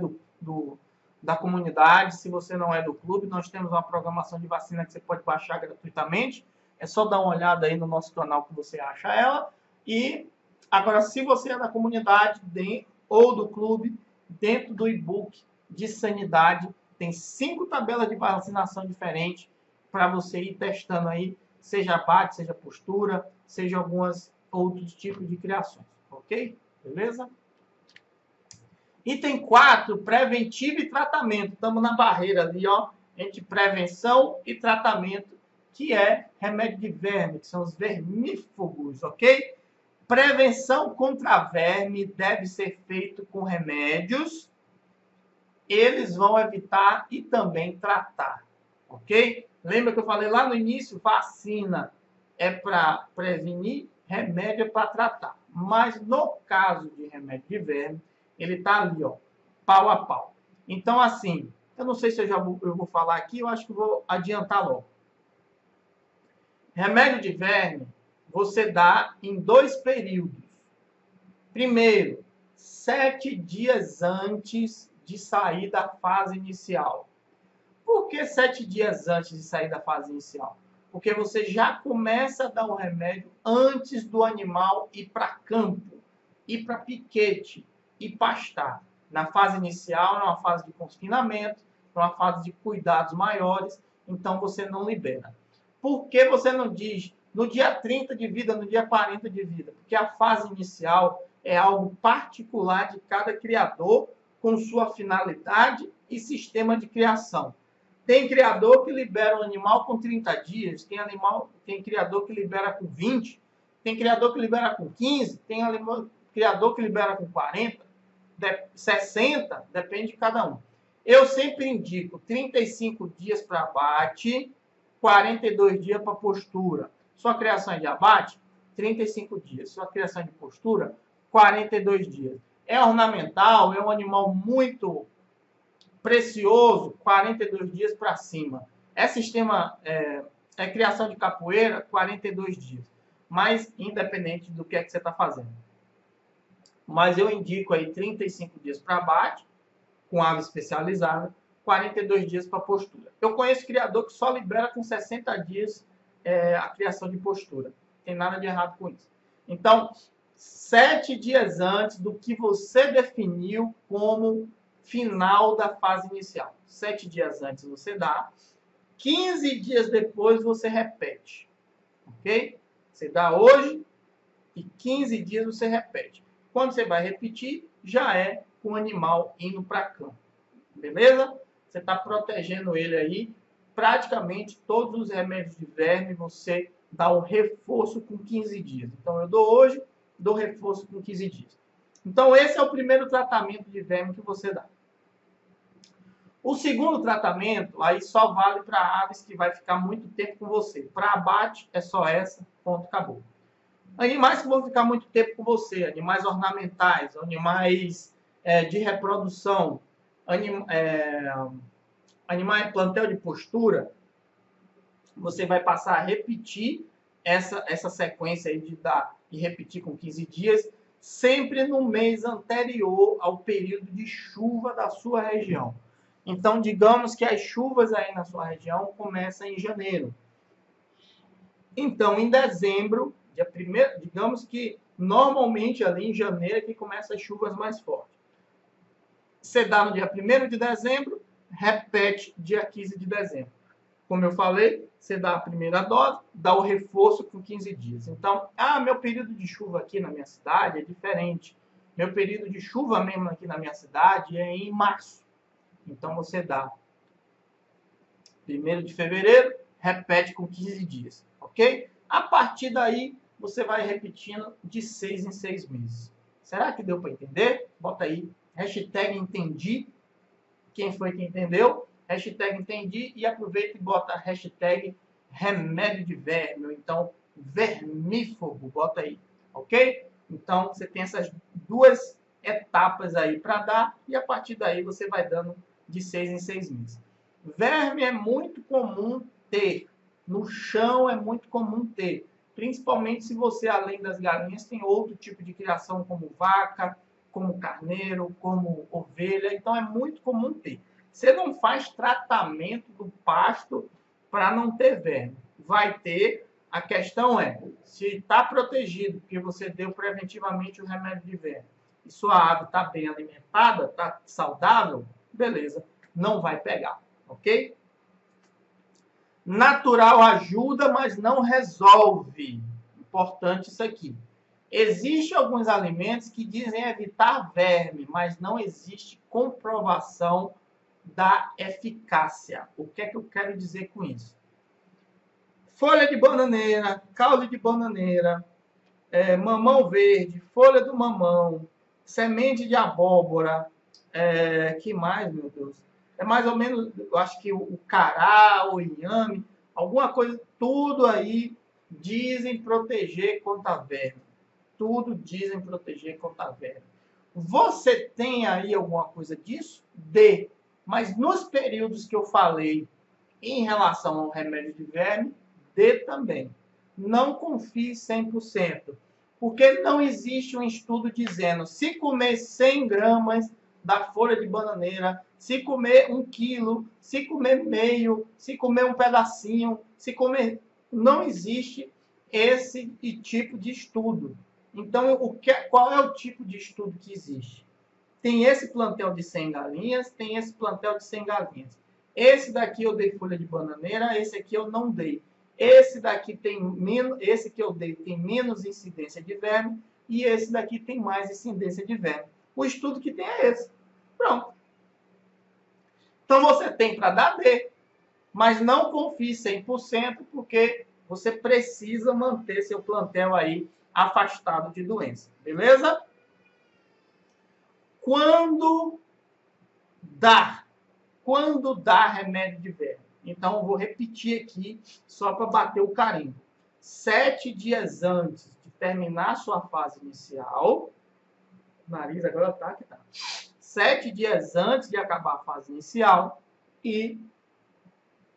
da comunidade, se você não é do clube, nós temos uma programação de vacina que você pode baixar gratuitamente. É só dar uma olhada aí no nosso canal que você acha ela. E agora, se você é da comunidade ou do clube, dentro do e-book de sanidade, tem 5 tabelas de vacinação diferentes para você ir testando aí, seja abate, seja postura, seja alguns outros tipos de criações. Ok? Beleza? Item 4, preventivo e tratamento. Estamos na barreira ali, ó, entre prevenção e tratamento, que é remédio de verme, que são os vermífugos, ok? Prevenção contra verme deve ser feito com remédios. Eles vão evitar e também tratar, ok? Lembra que eu falei lá no início? Vacina é para prevenir, remédio é para tratar. Mas no caso de remédio de verme, ele está ali, ó, pau a pau. Então, assim, eu não sei se eu vou falar aqui, eu acho que vou adiantar logo. Remédio de verme, você dá em 2 períodos. Primeiro, 7 dias antes de sair da fase inicial. Por que 7 dias antes de sair da fase inicial? Porque você já começa a dar o remédio antes do animal ir para campo, ir para piquete, e pastar. Na fase inicial, é uma fase de confinamento, é uma fase de cuidados maiores, então você não libera. Por que você não diz no dia 30 de vida, no dia 40 de vida, porque a fase inicial é algo particular de cada criador, com sua finalidade e sistema de criação. Tem criador que libera o animal com 30 dias, tem criador que libera com 20, tem criador que libera com 15, tem criador que libera com 40, 60, depende de cada um. Eu sempre indico 35 dias para abate, 42 dias para postura. Sua criação é de abate, 35 dias. Sua criação de postura, 42 dias. É ornamental, é um animal muito precioso, 42 dias para cima. É criação de capoeira, 42 dias. Mas independente do que é que você está fazendo. Mas eu indico aí 35 dias para abate, com ave especializada, 42 dias para postura. Eu conheço criador que só libera com 60 dias a criação de postura. Não tem nada de errado com isso. Então, 7 dias antes do que você definiu como final da fase inicial. 7 dias antes você dá, 15 dias depois você repete. Ok? Você dá hoje e 15 dias você repete. Quando você vai repetir, já é com o animal indo para campo. Beleza? Você está protegendo ele aí. Praticamente todos os remédios de verme você dá um reforço com 15 dias. Então eu dou hoje, dou reforço com 15 dias. Então esse é o primeiro tratamento de verme que você dá. O segundo tratamento aí só vale para aves que vai ficar muito tempo com você. Para abate é só essa, ponto, acabou. Animais que vão ficar muito tempo com você, animais ornamentais, animais de reprodução, animais plantel de postura, você vai passar a repetir essa sequência aí de dar e repetir com 15 dias, sempre no mês anterior ao período de chuva da sua região. Então, digamos que as chuvas aí na sua região começam em janeiro. Então, em dezembro, dia 1º, digamos que normalmente ali em janeiro é que começam as chuvas mais fortes. Você dá no dia 1º de dezembro, repete dia 15 de dezembro. Como eu falei, você dá a primeira dose, dá o reforço com 15 dias. Então, meu período de chuva aqui na minha cidade é diferente. Meu período de chuva mesmo aqui na minha cidade é em março. Então, você dá 1º de fevereiro, repete com 15 dias, ok? A partir daí, você vai repetindo de 6 em 6 meses. Será que deu para entender? Bota aí, hashtag entendi. Quem foi que entendeu? Hashtag entendi e aproveita e bota hashtag remédio de verme, ou então vermífugo, bota aí, ok? Então, você tem essas duas etapas aí para dar e a partir daí você vai dando de 6 em 6 meses. Verme é muito comum ter, no chão é muito comum ter, principalmente se você, além das galinhas, tem outro tipo de criação como vaca, como carneiro, como ovelha, então é muito comum ter. Você não faz tratamento do pasto para não ter verme. Vai ter, a questão é, se está protegido, porque você deu preventivamente o remédio de verme, e sua ave está bem alimentada, está saudável, beleza, não vai pegar, ok? Natural ajuda, mas não resolve. Importante isso aqui. Existem alguns alimentos que dizem evitar verme, mas não existe comprovação da eficácia. O que é que eu quero dizer com isso? Folha de bananeira, caule de bananeira, mamão verde, folha do mamão, semente de abóbora, que mais, meu Deus? É mais ou menos, eu acho que o cará, o inhame, alguma coisa, tudo aí dizem proteger contra verme. Tudo dizem proteger contra verme. Você tem aí alguma coisa disso? Dê. Mas nos períodos que eu falei em relação ao remédio de verme, dê também. Não confie 100%. Porque não existe um estudo dizendo se comer 100 gramas da folha de bananeira, se comer 1 quilo, se comer meio, se comer um pedacinho, se comer... Não existe esse tipo de estudo. Então, qual é o tipo de estudo que existe? Tem esse plantel de 100 galinhas, tem esse plantel de 100 galinhas. Esse daqui eu dei folha de bananeira, esse aqui eu não dei. Esse daqui tem menos, esse que eu dei tem menos incidência de verme e esse daqui tem mais incidência de verme. O estudo que tem é esse. Pronto. Então você tem para dar D, mas não confie 100% porque você precisa manter seu plantel aí afastado de doença. Beleza? Quando dar remédio de verme? Então, eu vou repetir aqui, só para bater o carimbo. 7 dias antes de terminar sua fase inicial, o nariz agora tá que tá. 7 dias antes de acabar a fase inicial e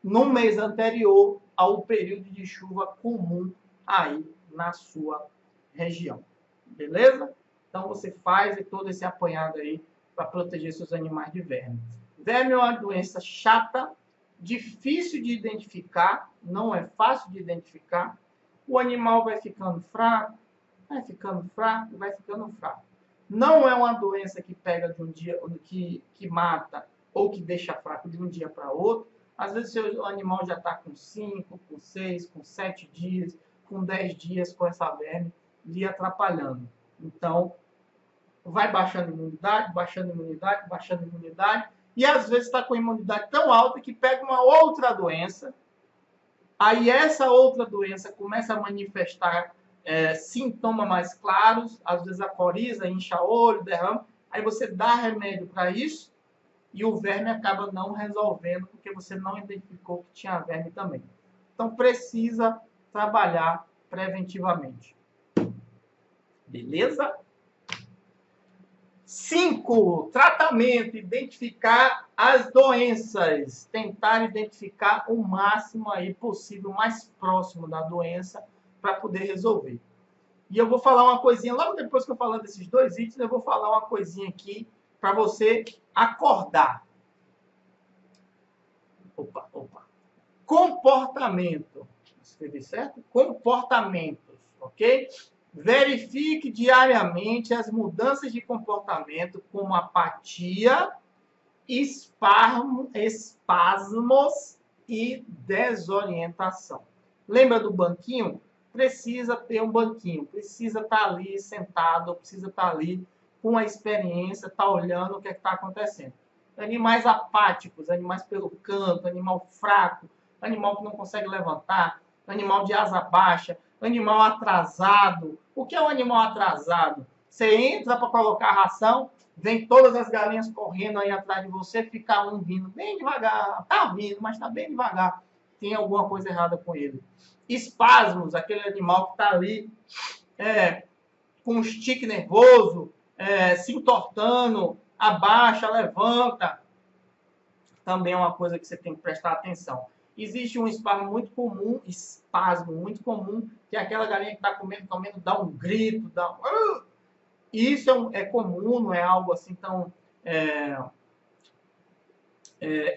no mês anterior ao período de chuva comum aí na sua região. Beleza? Então, você faz todo esse apanhado aí para proteger seus animais de verme. Verme é uma doença chata, difícil de identificar, não é fácil de identificar. O animal vai ficando fraco, vai ficando fraco, vai ficando fraco. Não é uma doença que pega de um dia, que mata ou que deixa fraco de um dia para outro. Às vezes seu animal já está com 5, com 6, com 7 dias, com 10 dias com essa verme lhe atrapalhando. Então, vai baixando a imunidade, baixando a imunidade, baixando a imunidade, e às vezes está com a imunidade tão alta que pega uma outra doença, aí essa outra doença começa a manifestar sintomas mais claros, às vezes a coriza, incha olho, derrama, aí você dá remédio para isso, e o verme acaba não resolvendo, porque você não identificou que tinha verme também. Então, precisa trabalhar preventivamente. Beleza? 5. Tratamento. Identificar as doenças. Tentar identificar o máximo aí possível, mais próximo da doença, para poder resolver. E eu vou falar uma coisinha, logo depois que eu falar desses 2 itens, eu vou falar uma coisinha aqui para você acordar. Opa. Comportamento. Escrevi certo? Comportamentos, ok? Verifique diariamente as mudanças de comportamento, como apatia, espasmos e desorientação. Lembra do banquinho? Precisa ter um banquinho, precisa estar ali sentado, precisa estar ali com a experiência, estar olhando o que está acontecendo. Animais apáticos, animais pelo canto, animal fraco, animal que não consegue levantar, animal de asa baixa, animal atrasado. O que é um animal atrasado? Você entra para colocar a ração, vem todas as galinhas correndo aí atrás de você, fica um vindo bem devagar. Tá vindo, mas tá bem devagar. Tem alguma coisa errada com ele. Espasmos, aquele animal que está ali com um estique nervoso, se entortando, abaixa, levanta. Também é uma coisa que você tem que prestar atenção. Existe um espasmo muito comum, que é aquela galinha que está comendo, dá um grito, Isso é comum, não é algo assim tão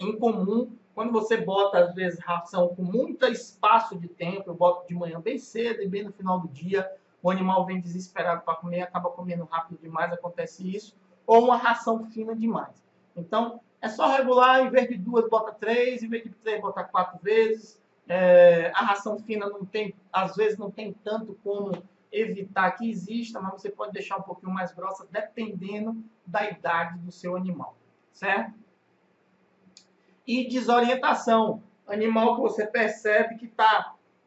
incomum. Quando você bota, às vezes, ração com muito espaço de tempo, eu boto de manhã bem cedo e bem no final do dia, o animal vem desesperado para comer, acaba comendo rápido demais, acontece isso, ou uma ração fina demais. Então, é só regular, em vez de 2, bota 3, em vez de 3, bota 4 vezes. A ração fina não tem, às vezes não tem tanto como evitar que exista, mas você pode deixar um pouquinho mais grossa, dependendo da idade do seu animal, certo? E desorientação. Animal que você percebe que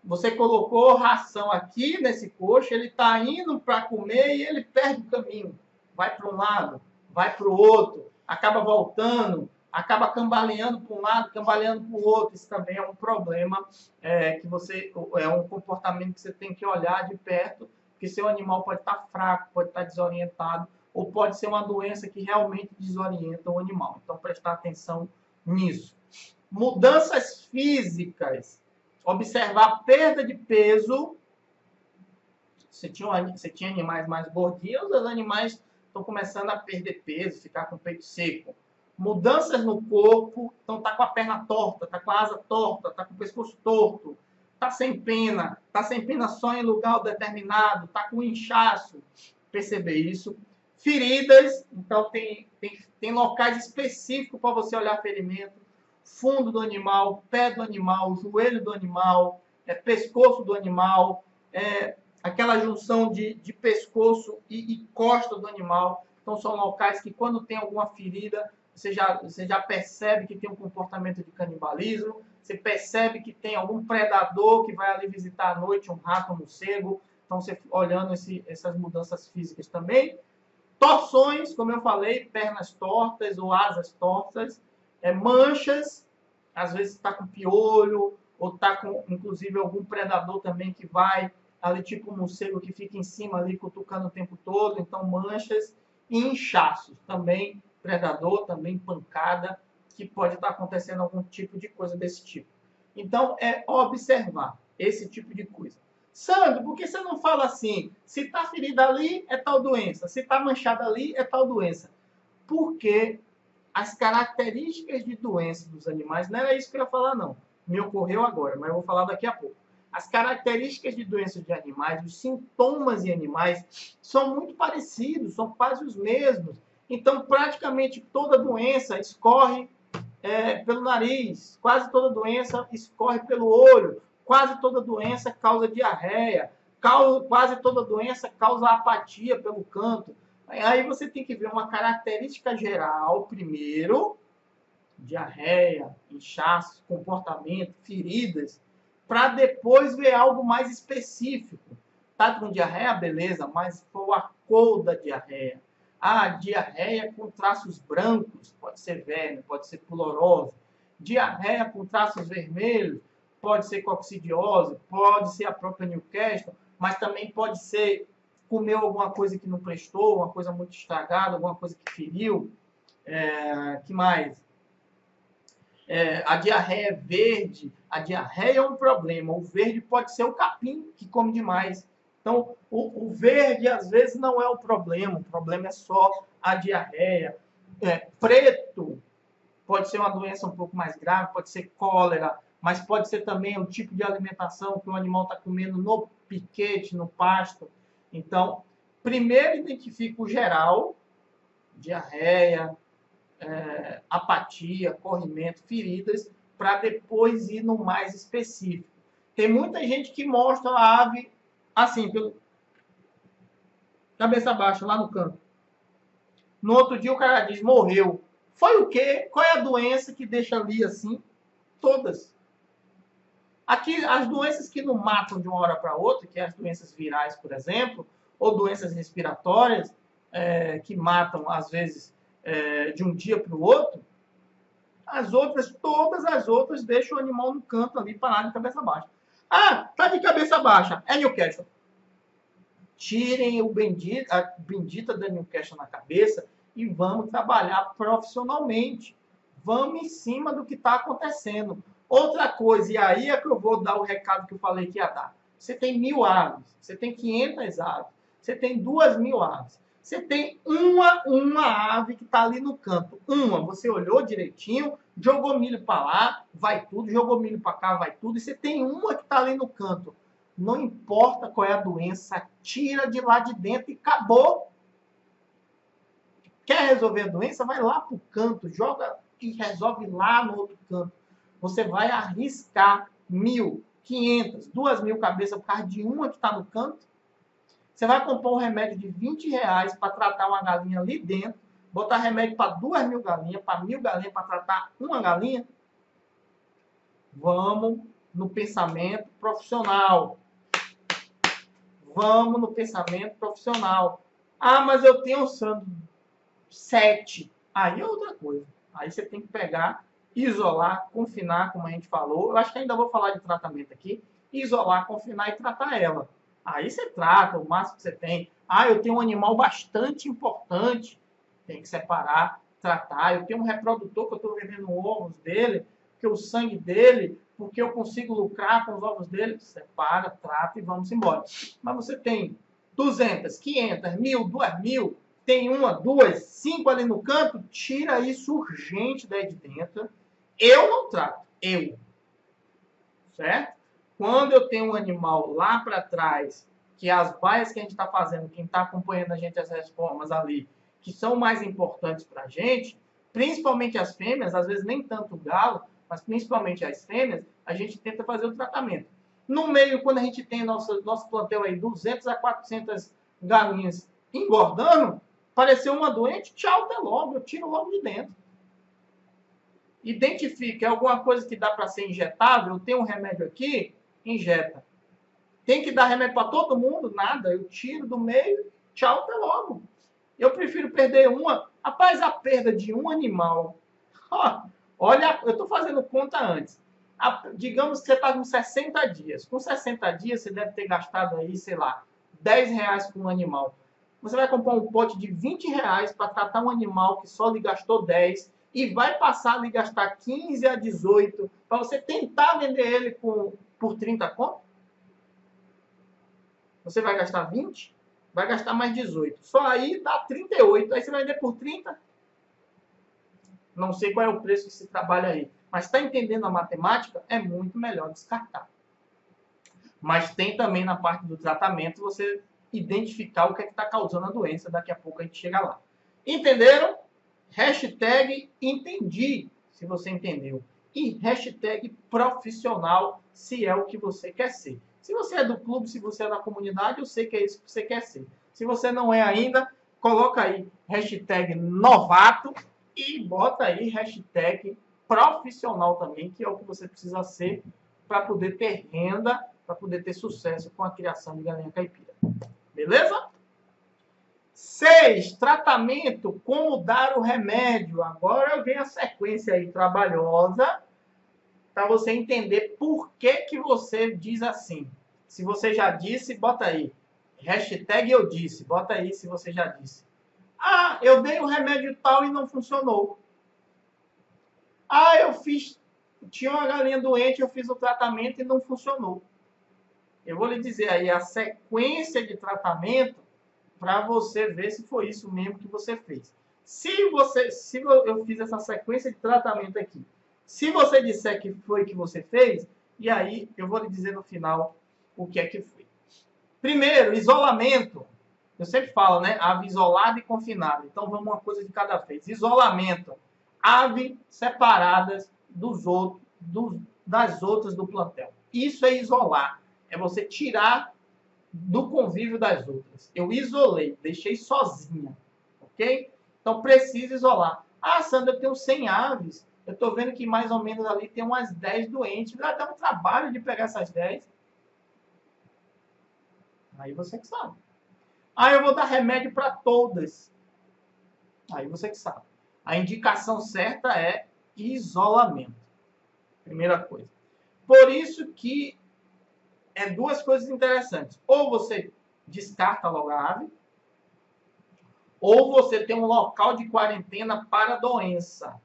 você colocou ração aqui nesse coxo, ele está indo para comer e ele perde o caminho. Vai para um lado, vai para o outro, acaba voltando, acaba cambaleando para um lado, cambaleando para o outro. Isso também é um problema, é um comportamento que você tem que olhar de perto, porque seu animal pode estar fraco, pode estar desorientado, ou pode ser uma doença que realmente desorienta o animal. Então, prestar atenção nisso. Mudanças físicas. Observar perda de peso. Você tinha animais mais gordinhos, os animais estão começando a perder peso, ficar com o peito seco. Mudanças no corpo, então tá com a perna torta, tá com a asa torta, tá com o pescoço torto, tá sem pena só em lugar determinado, tá com inchaço. Perceber isso. Feridas, então tem locais específicos para você olhar ferimento. Fundo do animal, pé do animal, joelho do animal, pescoço do animal, aquela junção de pescoço e costa do animal. Então, são locais que, quando tem alguma ferida, você já percebe que tem um comportamento de canibalismo, você percebe que tem algum predador que vai ali visitar à noite, um rato, um morcego. Então, você olhando essas mudanças físicas também. Torções, como eu falei, pernas tortas ou asas tortas, manchas, às vezes está com piolho, ou está com, inclusive, algum predador também que vai ali, tipo um morcego que fica em cima ali, cutucando o tempo todo, então manchas e inchaços, também predador, também pancada, que pode estar acontecendo algum tipo de coisa desse tipo. Então, é observar esse tipo de coisa. Sandro, por que você não fala assim? Se está ferida ali, é tal doença. Se está manchada ali, é tal doença. Porque as características de doença dos animais, não era isso que eu ia falar, não. Me ocorreu agora, mas eu vou falar daqui a pouco. As características de doenças de animais, os sintomas de animais, são muito parecidos, são quase os mesmos. Então, praticamente toda doença escorre pelo nariz, quase toda doença escorre pelo olho, quase toda doença causa diarreia, quase toda doença causa apatia pelo canto. Aí você tem que ver uma característica geral primeiro, diarreia, inchaço, comportamento, feridas, para depois ver algo mais específico. Tá com diarreia? Beleza, mas qual a cor da diarreia? Diarreia com traços brancos, pode ser verme, pode ser pulorose. Diarreia com traços vermelhos, pode ser coccidiose, pode ser a própria Newcastle, mas também pode ser comeu alguma coisa que não prestou, uma coisa muito estragada, alguma coisa que feriu. Que mais? A diarreia verde. A diarreia é um problema. O verde pode ser o capim, que come demais. Então, o verde, às vezes, não é o problema é só a diarreia. Preto pode ser uma doença um pouco mais grave, pode ser cólera, mas pode ser também um tipo de alimentação que o animal está comendo no piquete, no pasto. Então, primeiro identifica o geral, diarreia, apatia, corrimento, feridas, para depois ir no mais específico. Tem muita gente que mostra a ave assim, pelo cabeça baixa, lá no canto. No outro dia o cara diz, morreu. Foi o quê? Qual é a doença que deixa ali assim? Todas. Aqui, as doenças que não matam de uma hora para outra, que é as doenças virais, por exemplo, ou doenças respiratórias, que matam, às vezes, de um dia para o outro, todas as outras deixam o animal no canto ali, parado de cabeça baixa. Tá de cabeça baixa, é Newcastle. Tirem a bendita da Newcastle na cabeça e vamos trabalhar profissionalmente. Vamos em cima do que está acontecendo. Outra coisa, e aí é que eu vou dar o recado que eu falei que ia dar. Você tem 1.000 aves, você tem 500 aves, você tem 2.000 aves. Você tem uma ave que está ali no canto. Você olhou direitinho, jogou milho para lá, vai tudo, jogou milho para cá, vai tudo. E você tem uma que está ali no canto. Não importa qual é a doença, tira de lá de dentro e acabou. Quer resolver a doença? Vai lá para o canto, joga e resolve lá no outro canto. Você vai arriscar 1.000, 500, 2.000 cabeças por causa de uma que está no canto? Você vai comprar um remédio de R$20 para tratar uma galinha ali dentro, botar remédio para 2.000 galinhas, para 1.000 galinhas para tratar uma galinha? Vamos no pensamento profissional. Vamos no pensamento profissional. Mas eu tenho, Sandro, 7. Aí é outra coisa. Aí você tem que pegar, isolar, confinar, como a gente falou. Eu acho que ainda vou falar de tratamento aqui. Isolar, confinar e tratar ela. Aí você trata o máximo que você tem. Eu tenho um animal bastante importante. Tem que separar, tratar. Eu tenho um reprodutor que eu estou vendendo ovos dele, que o sangue dele, porque eu consigo lucrar com os ovos dele. Separa, trata e vamos embora. Mas você tem 200, 500, 1.000, 2.000, tem 1, 2, 5 ali no canto, tira isso urgente daí de dentro. Eu não trato. Certo? Quando eu tenho um animal lá para trás, que as baias que a gente está fazendo, quem está acompanhando a gente, as reformas ali, que são mais importantes para a gente, principalmente as fêmeas, às vezes nem tanto o galo, mas principalmente as fêmeas, a gente tenta fazer o tratamento. No meio, quando a gente tem nosso plantel aí, 200 a 400 galinhas engordando, apareceu uma doente, tchau, até logo, eu tiro logo de dentro. Identifica, é alguma coisa que dá para ser injetável, tem um remédio aqui, injeta. Tem que dar remédio para todo mundo? Nada, eu tiro do meio, tchau, até logo. Eu prefiro perder uma. Rapaz, a perda de um animal. Olha, eu estou fazendo conta antes. Digamos que você está com 60 dias. Com 60 dias, você deve ter gastado aí, sei lá, 10 reais por um animal. Você vai comprar um pote de 20 reais para tratar um animal que só lhe gastou 10 e vai passar a lhe gastar 15 a 18 para você tentar vender ele por 30 conto? Você vai gastar 20? Vai gastar mais 18. Só aí dá 38. Aí você vai vender por 30? Não sei qual é o preço que se trabalha aí. Mas está entendendo a matemática? É muito melhor descartar. Mas tem também na parte do tratamento você identificar o que é que está causando a doença. Daqui a pouco a gente chega lá. Entenderam? Hashtag entendi, se você entendeu. E hashtag profissional, se é o que você quer ser. Se você é do clube, se você é da comunidade, eu sei que é isso que você quer ser. Se você não é ainda, coloca aí hashtag novato e bota aí hashtag profissional também, que é o que você precisa ser para poder ter renda, para poder ter sucesso com a criação de galinha caipira. Beleza? 6. Tratamento, como dar o remédio. Agora vem a sequência aí trabalhosa para você entender por que você diz assim. Se você já disse, bota aí. Hashtag eu disse. Bota aí se você já disse. Ah, eu dei o remédio tal e não funcionou. Ah, tinha uma galinha doente, eu fiz o tratamento e não funcionou. Eu vou lhe dizer aí a sequência de tratamento para você ver se foi isso mesmo que você fez. Se eu fiz essa sequência de tratamento aqui, se você disser que foi que você fez, e aí eu vou lhe dizer no final o que é que foi. Primeiro, isolamento. Eu sempre falo, né? Ave isolada e confinada. Então vamos uma coisa de cada vez. Isolamento. Ave separadas das outras do plantel. Isso é isolar. É você tirar do convívio das outras. Eu isolei, deixei sozinha, ok? Então precisa isolar. Ah, Sandra, eu tenho 100 aves. Eu estou vendo que mais ou menos ali tem umas 10 doentes. Vai dar um trabalho de pegar essas 10. Aí você que sabe. Ah, eu vou dar remédio para todas. Aí você que sabe. A indicação certa é isolamento. Primeira coisa. Por isso que é duas coisas interessantes. Ou você descarta logo a ave, ou você tem um local de quarentena para a doença.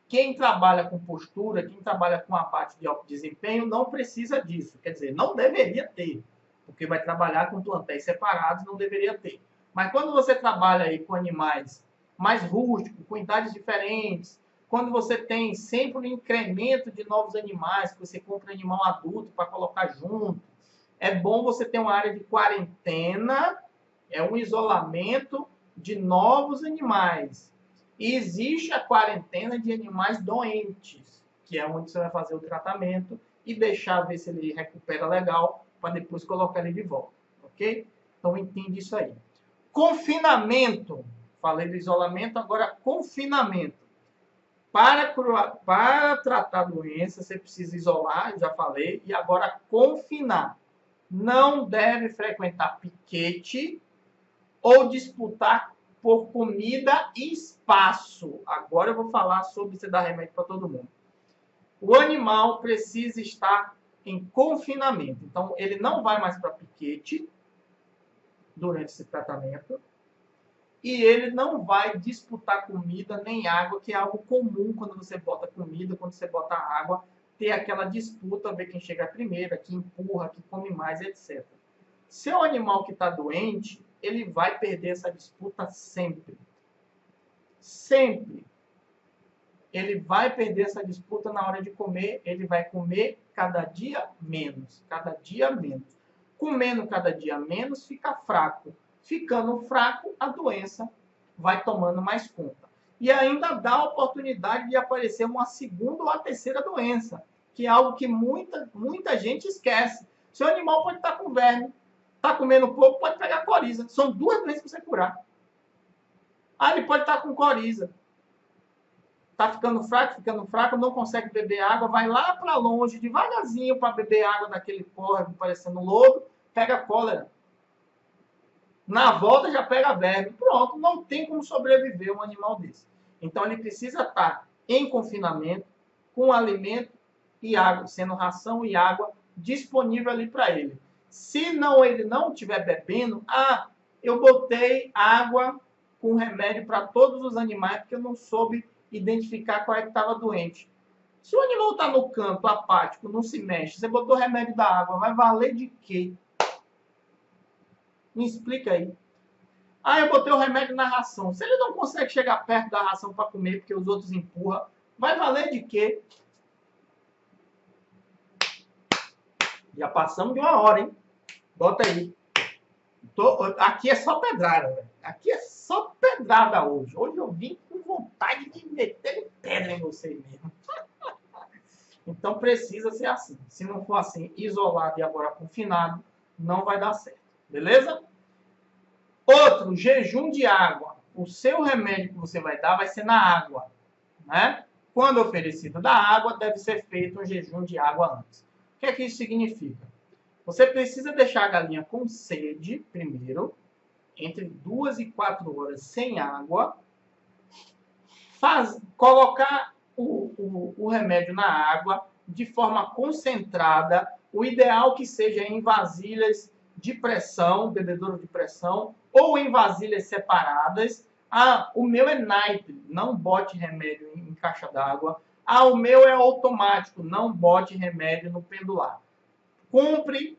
Quem trabalha com postura, quem trabalha com abate de alto desempenho, não precisa disso. Quer dizer, não deveria ter, porque vai trabalhar com plantéis separados, não deveria ter. Mas quando você trabalha aí com animais mais rústicos, com idades diferentes, quando você tem sempre um incremento de novos animais, que você compra animal adulto para colocar junto, é bom você ter uma área de quarentena, é um isolamento de novos animais. E existe a quarentena de animais doentes, que é onde você vai fazer o tratamento e deixar ver se ele recupera legal, para depois colocar ele de volta, ok? Então entende isso aí. Confinamento. Falei do isolamento, agora confinamento. Para tratar a doença, você precisa isolar, já falei, e agora confinar. Não deve frequentar piquete ou disputar por comida e espaço. Agora eu vou falar sobre você dar remédio para todo mundo. O animal precisa estar em confinamento. Então, ele não vai mais para piquete durante esse tratamento. E ele não vai disputar comida nem água, que é algo comum quando você bota comida, quando você bota água, ter aquela disputa, ver quem chega primeiro, quem empurra, quem come mais, etc. Se é um animal que está doente, ele vai perder essa disputa sempre. Sempre. Ele vai perder essa disputa na hora de comer, ele vai comer cada dia menos. Cada dia menos. Comendo cada dia menos, fica fraco. Ficando fraco, a doença vai tomando mais conta. E ainda dá a oportunidade de aparecer uma segunda ou a terceira doença, que é algo que muita gente esquece. Seu animal pode estar com verme, está comendo pouco, pode pegar coriza. São duas doenças para você curar. Ah, ele pode estar com coriza. Está ficando fraco, não consegue beber água, vai lá para longe, devagarzinho, para beber água daquele córrego parecendo lodo, pega cólera. Na volta já pega verme. Pronto, não tem como sobreviver um animal desse. Então ele precisa estar em confinamento, com alimento e água, sendo ração e água disponível ali para ele. Se não ele não estiver bebendo, eu botei água com remédio para todos os animais porque eu não soube identificar qual é que estava doente. Se o animal está no canto, apático, não se mexe, você botou remédio da água, vai valer de quê? Me explica aí. Eu botei o remédio na ração. Se ele não consegue chegar perto da ração para comer porque os outros empurram, vai valer de quê? Já passamos de 1 hora, hein? Bota aí. Aqui é só pedrada, velho. Aqui é só pedrada hoje. Hoje eu vim com vontade de meter pedra em vocês mesmo. Então precisa ser assim. Se não for assim, isolado e agora confinado, não vai dar certo. Beleza? Outro, jejum de água. O seu remédio que você vai dar vai ser na água, né? Quando oferecido da água, deve ser feito um jejum de água antes. O que é que isso significa? Você precisa deixar a galinha com sede, primeiro, entre 2 e 4 horas sem água, colocar o remédio na água de forma concentrada, o ideal que seja em vasilhas de pressão, bebedouro de pressão, ou em vasilhas separadas. O meu é naipe, não bote remédio em caixa d'água. O meu é automático, não bote remédio no pendular. Compre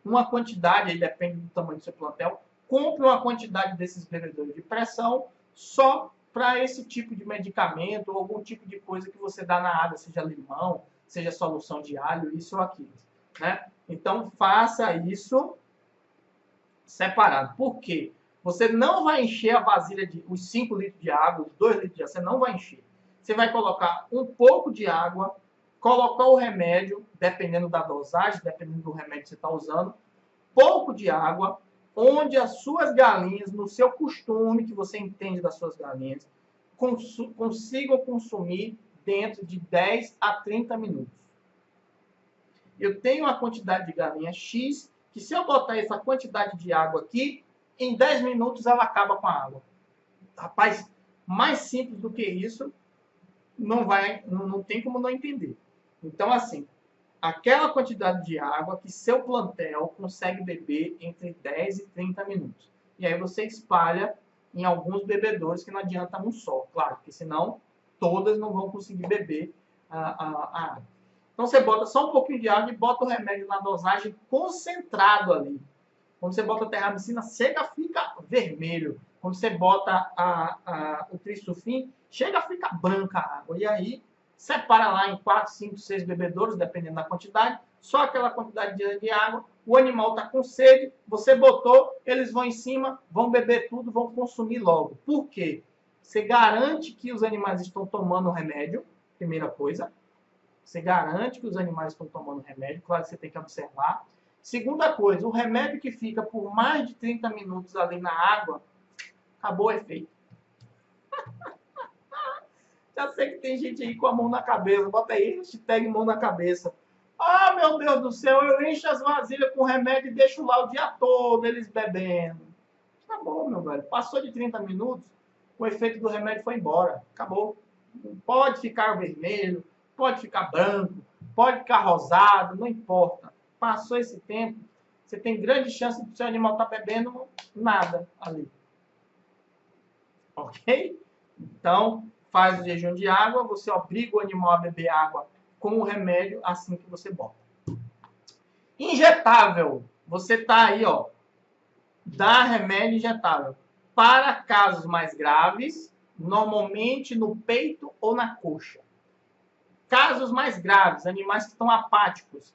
uma quantidade, aí depende do tamanho do seu plantel, compre uma quantidade desses bebedouros de pressão só para esse tipo de medicamento ou algum tipo de coisa que você dá na água, seja limão, seja solução de alho, isso ou aquilo, né? Então, faça isso separado. Por quê? Você não vai encher a vasilha os 5 litros de água, os 2 litros de água, você não vai encher. Você vai colocar um pouco de água, colocar o remédio, dependendo da dosagem, dependendo do remédio que você está usando, pouco de água, onde as suas galinhas, no seu costume, que você entende das suas galinhas, consigam consumir dentro de 10 a 30 minutos. Eu tenho uma quantidade de galinha X, que se eu botar essa quantidade de água aqui, em 10 minutos ela acaba com a água. Rapaz, mais simples do que isso, não tem como não entender. Então, assim, aquela quantidade de água que seu plantel consegue beber entre 10 e 30 minutos. E aí você espalha em alguns bebedouros, que não adianta um só, claro, porque senão todas não vão conseguir beber a água. Então você bota só um pouquinho de água e bota o remédio na dosagem concentrado ali. Quando você bota a terramicina, chega a ficar vermelho. Quando você bota o trissulfim, chega a ficar branca a água. E aí separa lá em 4, 5, 6 bebedouros, dependendo da quantidade, só aquela quantidade de água, o animal está com sede, você botou, eles vão em cima, vão beber tudo, vão consumir logo. Por quê? Você garante que os animais estão tomando o remédio, primeira coisa. Você garante que os animais estão tomando remédio, claro que você tem que observar. Segunda coisa, o remédio que fica por mais de 30 minutos ali na água, acabou o efeito. Já sei que tem gente aí com a mão na cabeça. Bota aí, hashtag mão na cabeça. Meu Deus do céu, eu encho as vasilhas com remédio e deixo lá o dia todo eles bebendo. Acabou, meu velho. Passou de 30 minutos, o efeito do remédio foi embora. Acabou. Pode ficar vermelho, pode ficar branco, pode ficar rosado, não importa. Passou esse tempo, você tem grande chance do seu animal estar bebendo nada ali. Ok? Então, faz o jejum de água, você obriga o animal a beber água com o remédio assim que você bota. Injetável. Você tá aí, ó. Dá remédio injetável. Para casos mais graves, normalmente no peito ou na coxa. Casos mais graves, animais que estão apáticos.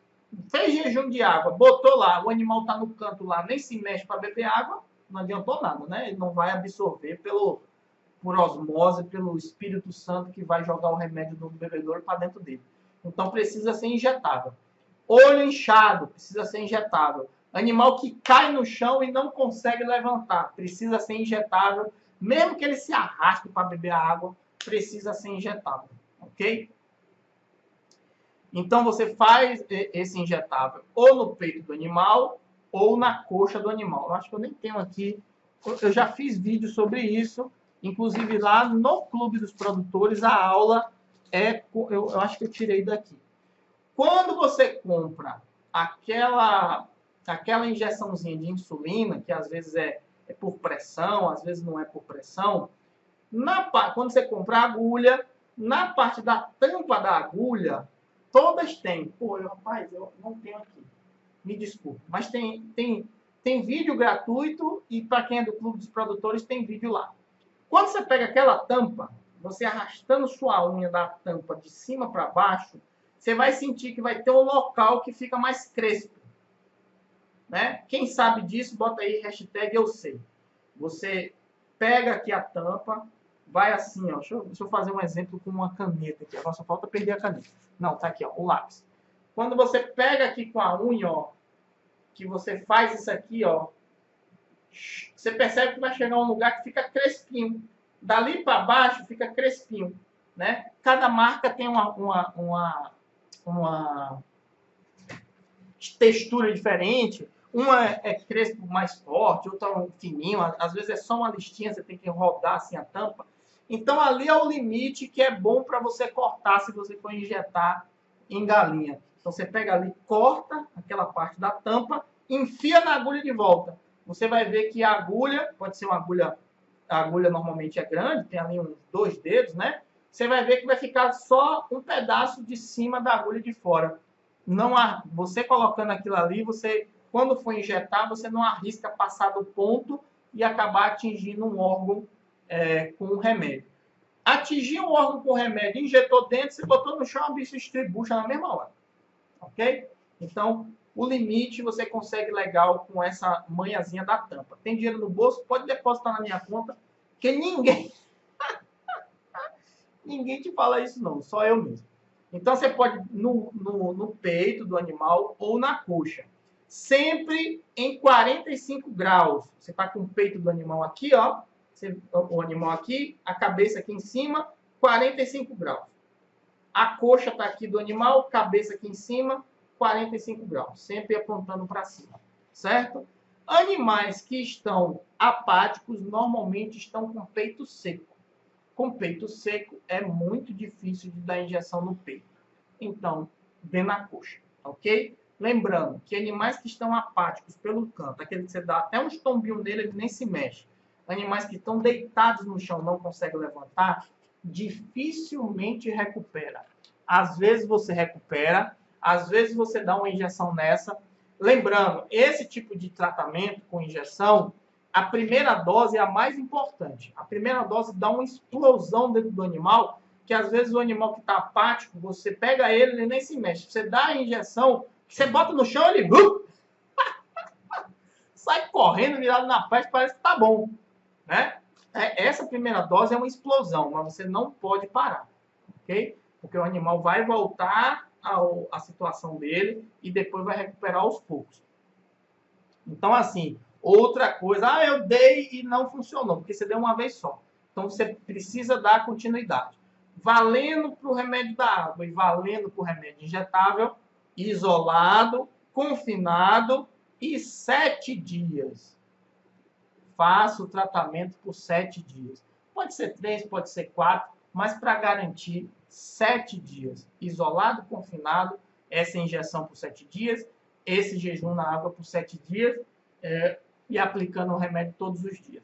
Fez jejum de água, botou lá, o animal tá no canto lá, nem se mexe para beber água, não adiantou nada, né? Ele não vai absorver por osmose, pelo Espírito Santo que vai jogar o remédio do bebedouro para dentro dele. Então precisa ser injetável. Olho inchado, precisa ser injetável. Animal que cai no chão e não consegue levantar, precisa ser injetável. Mesmo que ele se arraste para beber a água, precisa ser injetável, ok? Então você faz esse injetável ou no peito do animal ou na coxa do animal. Eu acho que eu nem tenho aqui. Eu já fiz vídeo sobre isso. Inclusive lá no Clube dos Produtores, a aula é... Eu acho que eu tirei daqui. Quando você compra aquela injeçãozinha de insulina, que às vezes é por pressão, às vezes não é por pressão, quando você compra a agulha, na parte da tampa da agulha, todas têm. Pô, rapaz, eu não tenho aqui. Me desculpe. Mas tem vídeo gratuito e para quem é do Clube dos Produtores tem vídeo lá. Quando você pega aquela tampa, você arrastando sua unha da tampa de cima para baixo, você vai sentir que vai ter um local que fica mais crespo. Né? Quem sabe disso, bota aí hashtag eu sei. Você pega aqui a tampa, vai assim, ó. Deixa eu fazer um exemplo com uma caneta aqui. Agora só falta perder a caneta. Não, tá aqui, ó, o lápis. Quando você pega aqui com a unha, ó, que você faz isso aqui, ó, você percebe que vai chegar um lugar que fica crespinho. Dali para baixo fica crespinho, né? Cada marca tem uma textura diferente. Uma é crespo mais forte, outra é fininho. Às vezes é só uma listinha, você tem que rodar assim a tampa. Então ali é o limite que é bom para você cortar se você for injetar em galinha. Então você pega ali, corta aquela parte da tampa, enfia na agulha de volta. Você vai ver que a agulha, pode ser uma agulha, a agulha normalmente é grande, tem ali uns 2 dedos, né? Você vai ver que vai ficar só um pedaço de cima da agulha de fora. Não há, você colocando aquilo ali, você, quando for injetar, você não arrisca passar do ponto e acabar atingindo um órgão com o remédio. Atingir um órgão com remédio, injetou dentro, você botou no chão, a bicha estribucha na mesma hora. Ok? Então, o limite você consegue legal com essa manhãzinha da tampa. Tem dinheiro no bolso? Pode depositar na minha conta, que ninguém te fala isso não, só eu mesmo. Então você pode no peito do animal ou na coxa. Sempre em 45 graus. Você está com o peito do animal aqui, ó. O animal aqui, a cabeça aqui em cima, 45 graus. A coxa está aqui do animal, cabeça aqui em cima, 45 graus. Sempre apontando para cima. Certo? Animais que estão apáticos normalmente estão com peito seco. Com peito seco é muito difícil de dar injeção no peito. Então, dê na coxa, ok? Lembrando que animais que estão apáticos pelo canto, aquele que você dá até uns tombinhos nele, ele nem se mexe. Animais que estão deitados no chão, não conseguem levantar, dificilmente recupera. Às vezes você recupera, às vezes você dá uma injeção nessa. Lembrando, esse tipo de tratamento com injeção, a primeira dose é a mais importante. A primeira dose dá uma explosão dentro do animal, que às vezes o animal que está apático, você pega ele nem se mexe. Você dá a injeção, você bota no chão, ele sai correndo, virado na peste, parece que tá bom. Né? Essa primeira dose é uma explosão, mas você não pode parar. Ok? Porque o animal vai voltar à situação dele e depois vai recuperar aos poucos. Então, assim, outra coisa, eu dei e não funcionou, porque você deu uma vez só. Então, você precisa dar continuidade. Valendo para o remédio da água e valendo para o remédio injetável, isolado, confinado e 7 dias. Faça o tratamento por 7 dias. Pode ser 3, pode ser 4, mas para garantir 7 dias. Isolado, confinado, essa injeção por 7 dias, esse jejum na água por 7 dias e aplicando o remédio todos os dias.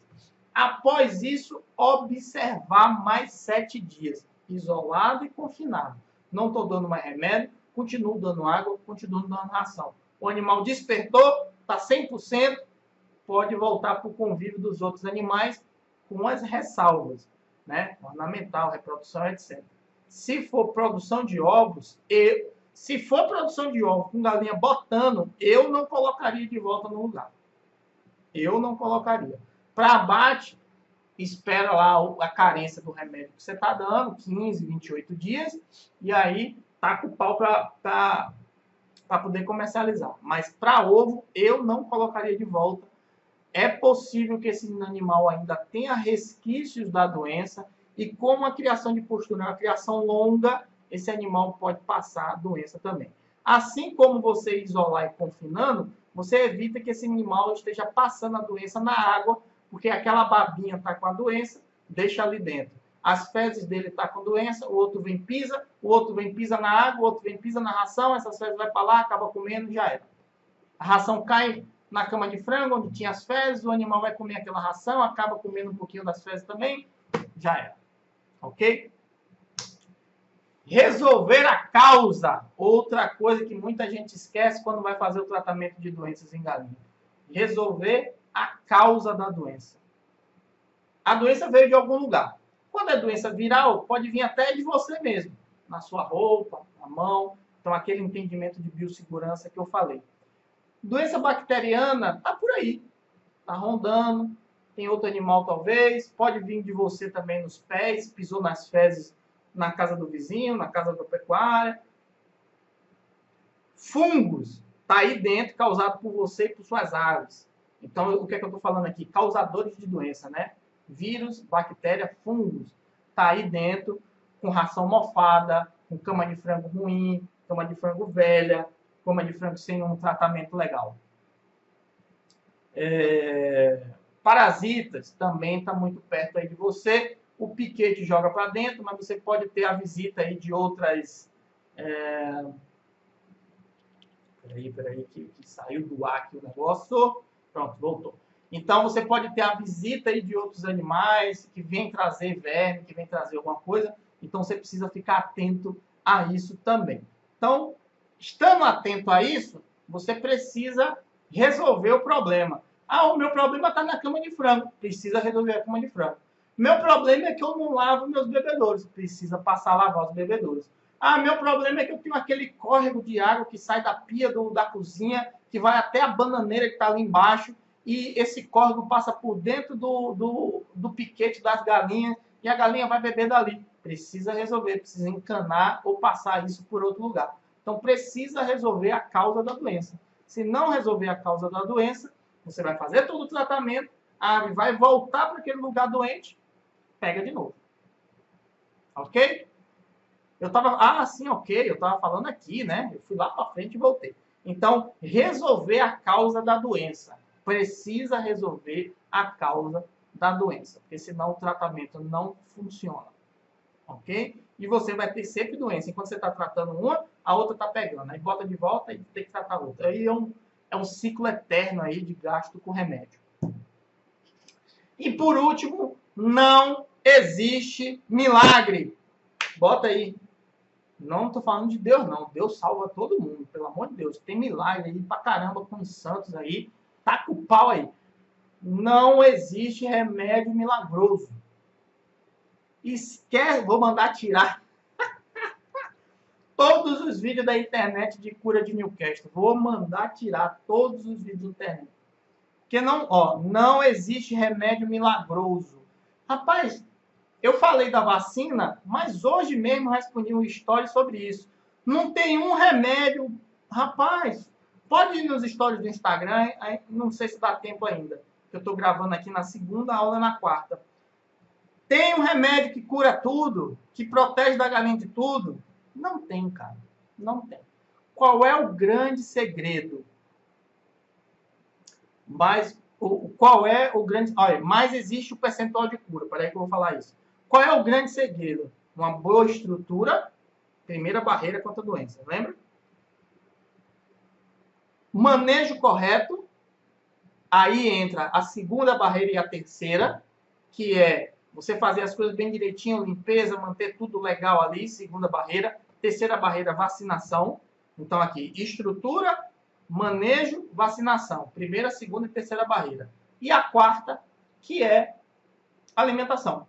Após isso, observar mais 7 dias, isolado e confinado. Não estou dando mais remédio, continuo dando água, continuo dando ração. O animal despertou, está 100%, pode voltar para o convívio dos outros animais com as ressalvas, né? Ornamental, reprodução, etc. Se for produção de ovos, se for produção de ovos com galinha botando, eu não colocaria de volta no lugar. Eu não colocaria. Para abate, espera lá a carência do remédio que você está dando, 15, 28 dias, e aí taca o pau para para poder comercializar. Mas para ovo, eu não colocaria de volta. É possível que esse animal ainda tenha resquícios da doença e como a criação de postura é uma criação longa, esse animal pode passar a doença também. Assim como você isolar e confinando, você evita que esse animal esteja passando a doença na água, porque aquela babinha está com a doença, deixa ali dentro. As fezes dele estão com doença, o outro vem pisa, o outro vem pisa na água, o outro vem pisa na ração, essas fezes vai para lá, acaba comendo, já era. A ração cai na cama de frango, onde tinha as fezes, o animal vai comer aquela ração, acaba comendo um pouquinho das fezes também, já era. Ok? Resolver a causa. Outra coisa que muita gente esquece quando vai fazer o tratamento de doenças em galinha. Resolver a causa da doença. A doença veio de algum lugar. Quando é doença viral, pode vir até de você mesmo. Na sua roupa, na mão. Então, aquele entendimento de biossegurança que eu falei. Doença bacteriana está por aí. Está rondando. Tem outro animal talvez. Pode vir de você também nos pés. Pisou nas fezes na casa do vizinho, na casa da pecuária. Fungos. Está aí dentro, causado por você e por suas aves. Então, o que é que eu estou falando aqui? Causadores de doença, né? Vírus, bactéria, fungos. Está aí dentro, com ração mofada, com cama de frango ruim, cama de frango velha, cama de frango sem um tratamento legal. Parasitas também está muito perto aí de você. O piquete joga para dentro, mas você pode ter a visita aí de outras... Peraí, que saiu do ar aqui o negócio. Pronto, voltou. Então, você pode ter a visita aí de outros animais que vêm trazer verme, que vêm trazer alguma coisa. Então, você precisa ficar atento a isso também. Então, estando atento a isso, você precisa resolver o problema. Ah, o meu problema está na cama de frango. Precisa resolver a cama de frango. Meu problema é que eu não lavo meus bebedouros. Precisa passar a lavar os bebedouros. Ah, meu problema é que eu tenho aquele córrego de água que sai da pia da cozinha, que vai até a bananeira que está ali embaixo, e esse córrego passa por dentro do piquete das galinhas, e a galinha vai beber dali. Precisa resolver, precisa encanar ou passar isso por outro lugar. Então, precisa resolver a causa da doença. Se não resolver a causa da doença, você vai fazer todo o tratamento, a ave vai voltar para aquele lugar doente, pega de novo. Ok? Eu estava... sim, ok. Eu estava falando aqui, né? Eu fui lá para frente e voltei. Então, resolver a causa da doença. Precisa resolver a causa da doença. Porque senão o tratamento não funciona. Ok? E você vai ter sempre doença. Enquanto você está tratando uma, a outra está pegando. Aí bota de volta e tem que tratar a outra. Aí é um ciclo eterno aí de gasto com remédio. E por último, não existe milagre. Bota aí. Não estou falando de Deus, não. Deus salva todo mundo, pelo amor de Deus. Tem milagre aí pra caramba com os santos aí. Taca o pau aí. Não existe remédio milagroso. E se quer, vou mandar tirar todos os vídeos da internet de cura de Newcastle. Vou mandar tirar todos os vídeos da internet. Porque não existe remédio milagroso. Rapaz, eu falei da vacina, mas hoje mesmo respondi um story sobre isso. Não tem um remédio. Rapaz, pode ir nos stories do Instagram, não sei se dá tempo ainda. Eu estou gravando aqui na segunda, aula na quarta. Tem um remédio que cura tudo, que protege da galinha de tudo? Não tem, cara. Não tem. Qual é o grande segredo? Qual é o grande... Olha, mas existe o percentual de cura. Peraí que eu vou falar isso. Qual é o grande segredo? Uma boa estrutura, primeira barreira contra a doença, lembra? Manejo correto, aí entra a segunda barreira e a terceira, que é você fazer as coisas bem direitinho, limpeza, manter tudo legal ali, segunda barreira. Terceira barreira, vacinação. Então aqui, estrutura, manejo, vacinação. Primeira, segunda e terceira barreira. E a quarta, que é alimentação.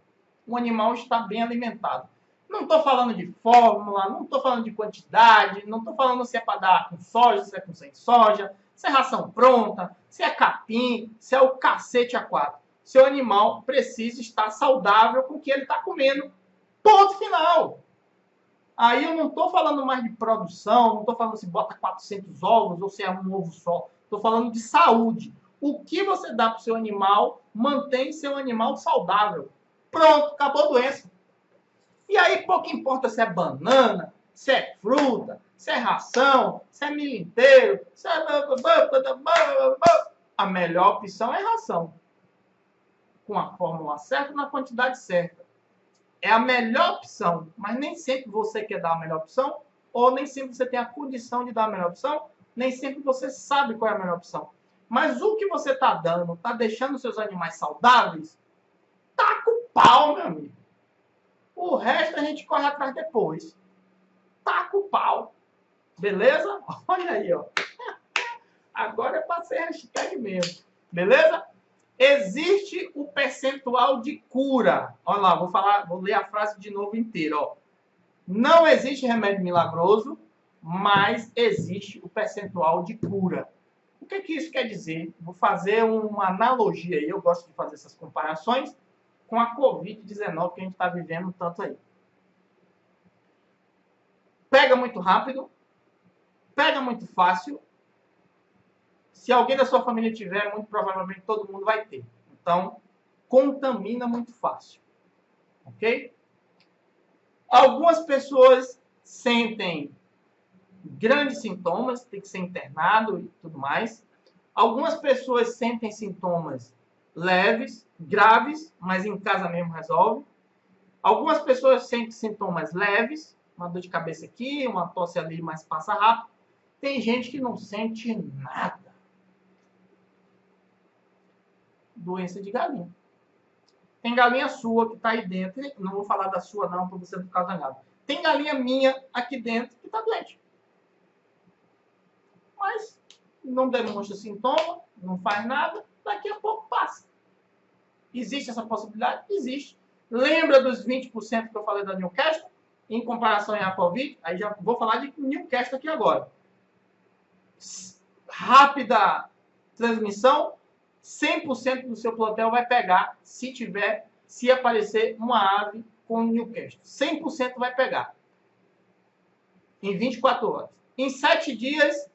O animal está bem alimentado. Não estou falando de fórmula, não estou falando de quantidade, não estou falando se é para dar com soja, se é com sem soja, se é ração pronta, se é capim, se é o cacete A4. Seu animal precisa estar saudável com o que ele está comendo. Ponto final. Aí eu não estou falando mais de produção, não estou falando se bota 400 ovos ou se é um ovo só. Estou falando de saúde. O que você dá para o seu animal mantém seu animal saudável. Pronto, acabou a doença. E aí pouco importa se é banana, se é fruta, se é ração, se é milho inteiro, se é... A melhor opção é ração. Com a fórmula certa, na quantidade certa. É a melhor opção, mas nem sempre você quer dar a melhor opção, ou nem sempre você tem a condição de dar a melhor opção, nem sempre você sabe qual é a melhor opção. Mas o que você está dando, está deixando seus animais saudáveis, tá com pau, meu amigo. O resto a gente corre atrás depois. Tá com pau. Beleza? Olha aí, ó. Agora é para ser hashtag mesmo. Beleza? Existe o percentual de cura. Olha lá, vou ler a frase de novo inteira, ó. Não existe remédio milagroso, mas existe o percentual de cura. O que isso quer dizer? Vou fazer uma analogia aí, eu gosto de fazer essas comparações com a Covid-19 que a gente está vivendo tanto aí. Pega muito rápido, pega muito fácil. Se alguém da sua família tiver, muito provavelmente todo mundo vai ter. Então, contamina muito fácil. Ok? Algumas pessoas sentem grandes sintomas, tem que ser internado e tudo mais. Algumas pessoas sentem sintomas leves, graves, mas em casa mesmo resolve. Algumas pessoas sentem sintomas leves, uma dor de cabeça aqui, uma tosse ali, mas passa rápido. Tem gente que não sente nada. Doença de galinha. Tem galinha sua que está aí dentro. Não vou falar da sua não, para você não ficar zangado. Tem galinha minha aqui dentro que está doente. Mas não demonstra sintoma, não faz nada, daqui a pouco passa. Existe essa possibilidade? Existe. Lembra dos 20% que eu falei da Newcastle? Em comparação à Covid? Aí já vou falar de Newcastle aqui agora. Rápida transmissão, 100% do seu plantel vai pegar se aparecer uma ave com Newcastle. 100% vai pegar. Em 24 horas. Em 7 dias,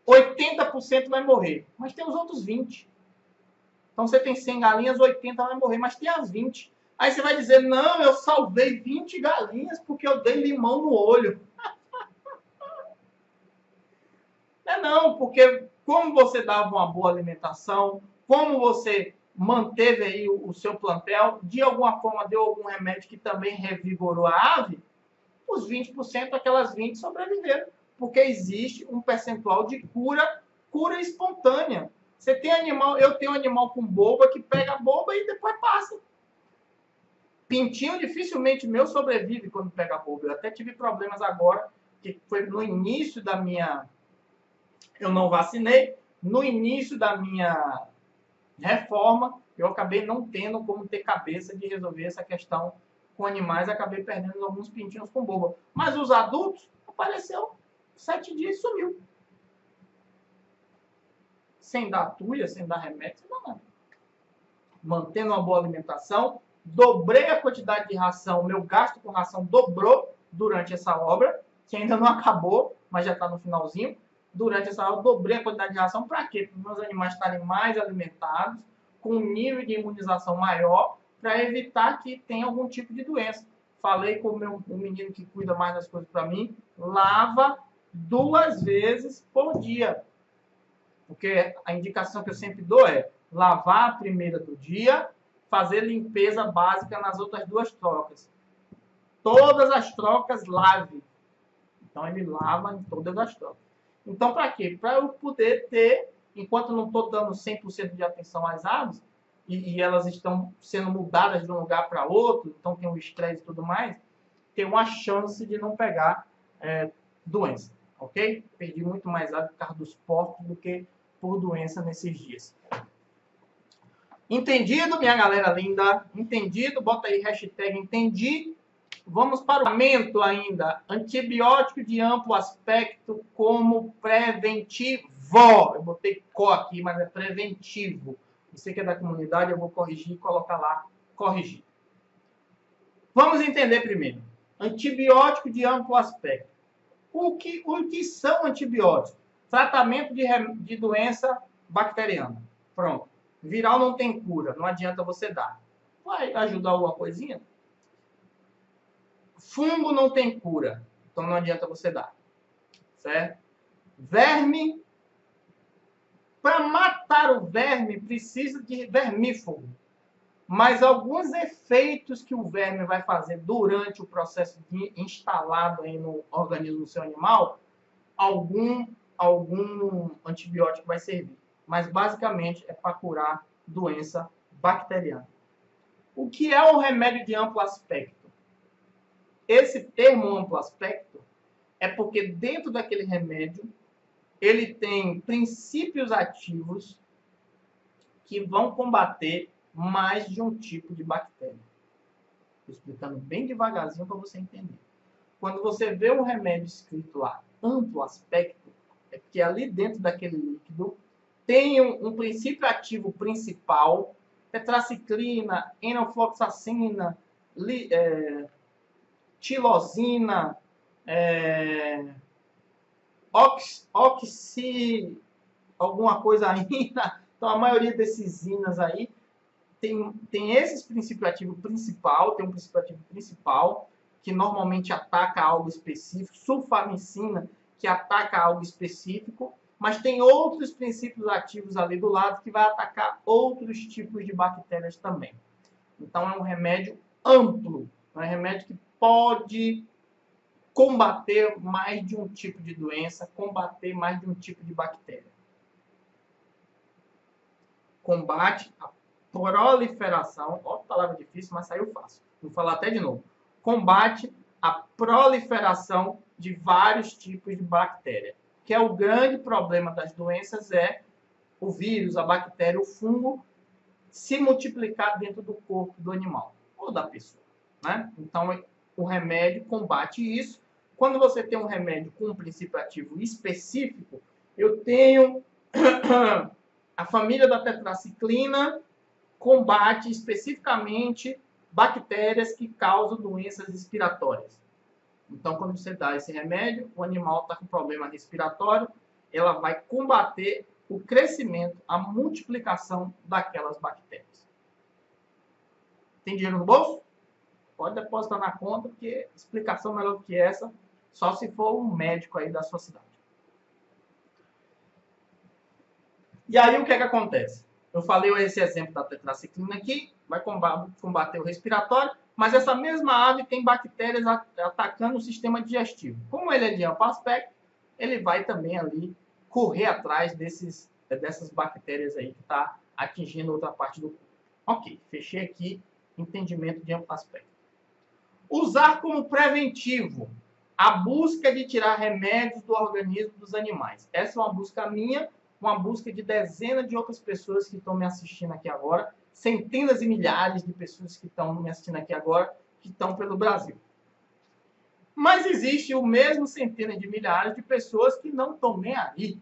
80% vai morrer. Mas tem os outros 20%. Então você tem 100 galinhas, 80 vai morrer, mas tem as 20. Aí você vai dizer, não, eu salvei 20 galinhas porque eu dei limão no olho. Não, porque como você dava uma boa alimentação, como você manteve aí o seu plantel, de alguma forma deu algum remédio que também revigorou a ave, os 20%, aquelas 20 sobreviveram. Porque existe um percentual de cura espontânea. Você tem animal, eu tenho animal com boba que pega a boba e depois passa. Pintinho dificilmente meu sobrevive quando pega a boba. Eu até tive problemas agora, que foi no início da minha... Eu não vacinei. No início da minha reforma, eu acabei não tendo como ter cabeça de resolver essa questão com animais. Acabei perdendo alguns pintinhos com boba. Mas os adultos, apareceu 7 dias e sumiu. Sem dar tuia, sem dar remédio, sem dar nada. Mantendo uma boa alimentação, dobrei a quantidade de ração, meu gasto com ração dobrou durante essa obra, que ainda não acabou, mas já está no finalzinho. Durante essa obra, dobrei a quantidade de ração, para quê? Para os meus animais estarem mais alimentados, com um nível de imunização maior, para evitar que tenha algum tipo de doença. Falei com o menino que cuida mais das coisas para mim, lava 2 vezes por dia. Porque a indicação que eu sempre dou é lavar a primeira do dia, fazer limpeza básica nas outras 2 trocas. Todas as trocas lave. Então ele lava em todas as trocas. Então para quê? Para eu poder ter, enquanto não estou dando 100% de atenção às aves, e elas estão sendo mudadas de um lugar para outro, então tem um estresse e tudo mais, ter uma chance de não pegar doença. Ok? Perdi muito mais ave por causa dos porcos do que por doença nesses dias. Entendido, minha galera linda? Entendido? Bota aí hashtag entendi. Vamos para o tratamento ainda. Antibiótico de amplo aspecto como preventivo. Eu botei co aqui, mas é preventivo. Você que é da comunidade, eu vou corrigir e colocar lá corrigir. Vamos entender primeiro. Antibiótico de amplo aspecto. O que são antibióticos? Tratamento de doença bacteriana. Pronto. Viral não tem cura, não adianta você dar. Vai ajudar alguma coisinha? Fungo não tem cura, então não adianta você dar. Certo? Verme. Para matar o verme, precisa de vermífugo. Mas alguns efeitos que o verme vai fazer durante o processo de instalado aí no organismo do seu animal, algum antibiótico vai servir. Mas basicamente é para curar doença bacteriana. O que é o remédio de amplo aspecto? Esse termo amplo aspecto é porque dentro daquele remédio ele tem princípios ativos que vão combater mais de um tipo de bactéria. Estou explicando bem devagarzinho para você entender. Quando você vê um remédio escrito lá, amplo aspecto, é porque ali dentro daquele líquido tem um princípio ativo principal, tetraciclina, enofloxacina, tilosina, alguma coisa ainda. Então, a maioria desses inas aí tem esses princípios ativos principal, tem um princípio ativo principal, que normalmente ataca algo específico, sulfamicina, que ataca algo específico, mas tem outros princípios ativos ali do lado que vai atacar outros tipos de bactérias também. Então, é um remédio amplo, é um remédio que pode combater mais de um tipo de doença, combater mais de um tipo de bactéria. Combate a proliferação, ó, palavra difícil, mas saiu fácil. Vou falar até de novo. Combate a proliferação de vários tipos de bactéria, que é o grande problema das doenças, é o vírus, a bactéria, o fungo se multiplicar dentro do corpo do animal ou da pessoa, né? Então, o remédio combate isso. Quando você tem um remédio com um princípio ativo específico, eu tenho a família da tetraciclina, combate especificamente bactérias que causam doenças respiratórias. Então, quando você dá esse remédio, o animal está com problema respiratório, ela vai combater o crescimento, a multiplicação daquelas bactérias. Tem dinheiro no bolso? Pode depositar na conta, porque explicação melhor do que essa, só se for um médico aí da sua cidade. E aí, o que é que acontece? Eu falei esse exemplo da tetraciclina aqui, vai combater o respiratório, mas essa mesma ave tem bactérias atacando o sistema digestivo. Como ele é de amplo aspecto, ele vai também ali correr atrás dessas bactérias aí que está atingindo outra parte do corpo. Ok, fechei aqui, entendimento de amplo aspecto. Usar como preventivo a busca de tirar remédios do organismo dos animais. Essa é uma busca minha, uma busca de dezenas de outras pessoas que estão me assistindo aqui agora, centenas e milhares de pessoas que estão me assistindo aqui agora, que estão pelo Brasil. Mas existe o mesmo centenas de milhares de pessoas que não estão nem aí.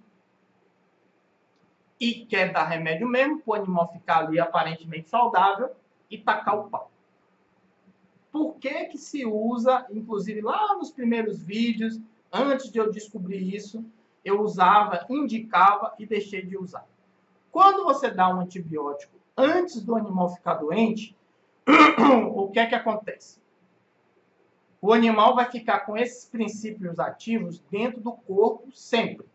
E quer dar remédio mesmo, para o animal ficar ali aparentemente saudável e tacar o pau. Por que que se usa, inclusive lá nos primeiros vídeos, antes de eu descobrir isso, eu usava, indicava e deixei de usar. Quando você dá um antibiótico antes do animal ficar doente, o que é que acontece? O animal vai ficar com esses princípios ativos dentro do corpo sempre.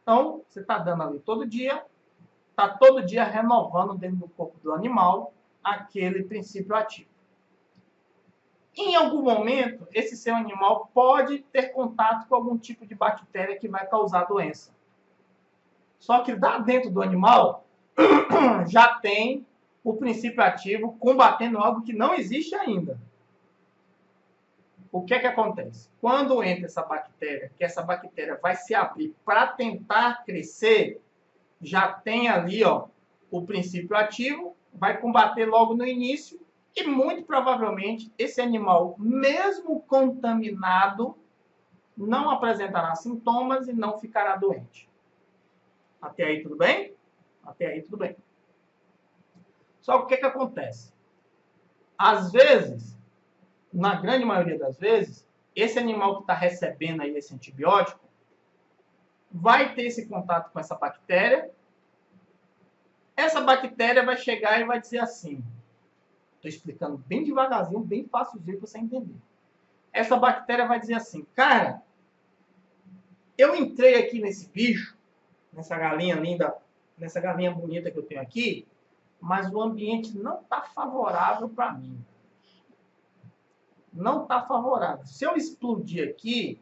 Então, você está dando ali todo dia, está todo dia renovando dentro do corpo do animal aquele princípio ativo. Em algum momento, esse seu animal pode ter contato com algum tipo de bactéria que vai causar doença. Só que lá dentro do animal já tem o princípio ativo combatendo algo que não existe ainda. O que é que acontece? Quando entra essa bactéria, que essa bactéria vai se abrir para tentar crescer, já tem ali, ó, o princípio ativo, vai combater logo no início e muito provavelmente esse animal, mesmo contaminado, não apresentará sintomas e não ficará doente. Até aí tudo bem? Até aí tudo bem. Só que o que é que acontece? Às vezes, na grande maioria das vezes, esse animal que está recebendo aí esse antibiótico vai ter esse contato com essa bactéria. Essa bactéria vai chegar e vai dizer assim, estou explicando bem devagarzinho, bem fácilzinho para você entender. Essa bactéria vai dizer assim, cara, eu entrei aqui nesse bicho, nessa galinha linda, nessa galinha bonita que eu tenho aqui, mas o ambiente não está favorável para mim. Não está favorável. Se eu explodir aqui,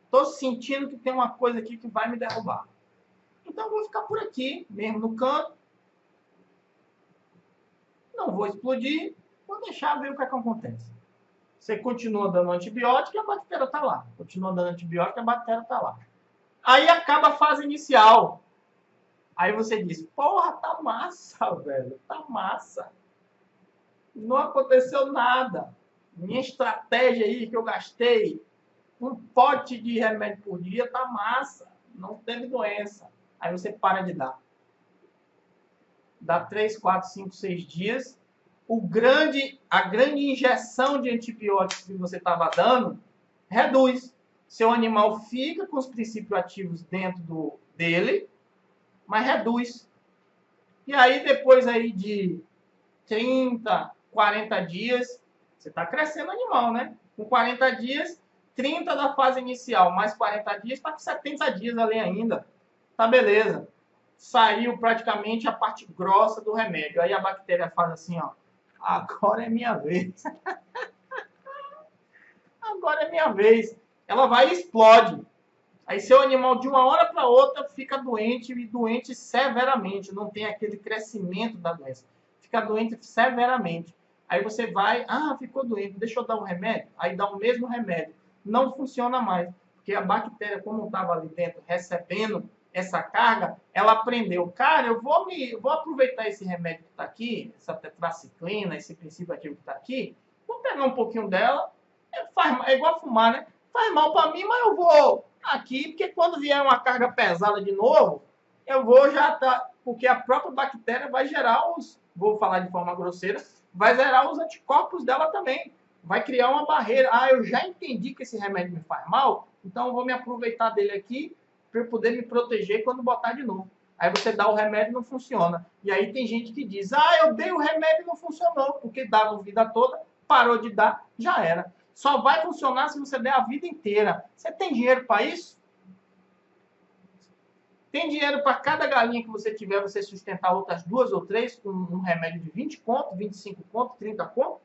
estou sentindo que tem uma coisa aqui que vai me derrubar. Então eu vou ficar por aqui, mesmo no canto. Não vou explodir, vou deixar ver o que é que acontece. Você continua dando antibiótico e a bactéria está lá. Continua dando antibiótico e a bactéria está lá. Aí acaba a fase inicial. Aí você diz, porra, tá massa, velho, tá massa. Não aconteceu nada. Minha estratégia aí que eu gastei, um pote de remédio por dia, tá massa. Não teve doença. Aí você para de dar. Dá 3, 4, 5, 6 dias. A grande injeção de antibióticos que você estava dando reduz. Seu animal fica com os princípios ativos dentro dele, mas reduz. E aí, depois aí de 30, 40 dias, você está crescendo o animal, né? Com 40 dias, 30 da fase inicial, mais 40 dias, está com 70 dias ali ainda. Tá beleza. Saiu praticamente a parte grossa do remédio. Aí a bactéria faz assim, ó. Agora é minha vez. Agora é minha vez. Ela vai e explode. Aí seu animal de uma hora para outra fica doente e doente severamente. Não tem aquele crescimento da doença. Fica doente severamente. Aí você vai, ficou doente, deixa eu dar um remédio. Aí dá o mesmo remédio. Não funciona mais. Porque a bactéria, como estava ali dentro recebendo essa carga, ela aprendeu. Cara, eu vou aproveitar esse remédio que está aqui, essa tetraciclina, esse princípio ativo que está aqui, vou pegar um pouquinho dela, é igual fumar, né? Faz mal para mim, mas eu vou aqui, porque quando vier uma carga pesada de novo, eu vou já tá, porque a própria bactéria vai gerar vou falar de forma grosseira, vai gerar os anticorpos dela também. Vai criar uma barreira. Eu já entendi que esse remédio me faz mal, então eu vou me aproveitar dele aqui para eu poder me proteger quando botar de novo. Aí você dá o remédio e não funciona. E aí tem gente que diz, eu dei o remédio e não funcionou, porque dava a vida toda, parou de dar, já era. Só vai funcionar se você der a vida inteira. Você tem dinheiro para isso? Tem dinheiro para cada galinha que você tiver, você sustentar outras 2 ou 3 com um remédio de 20 conto, 25 conto, 30 conto?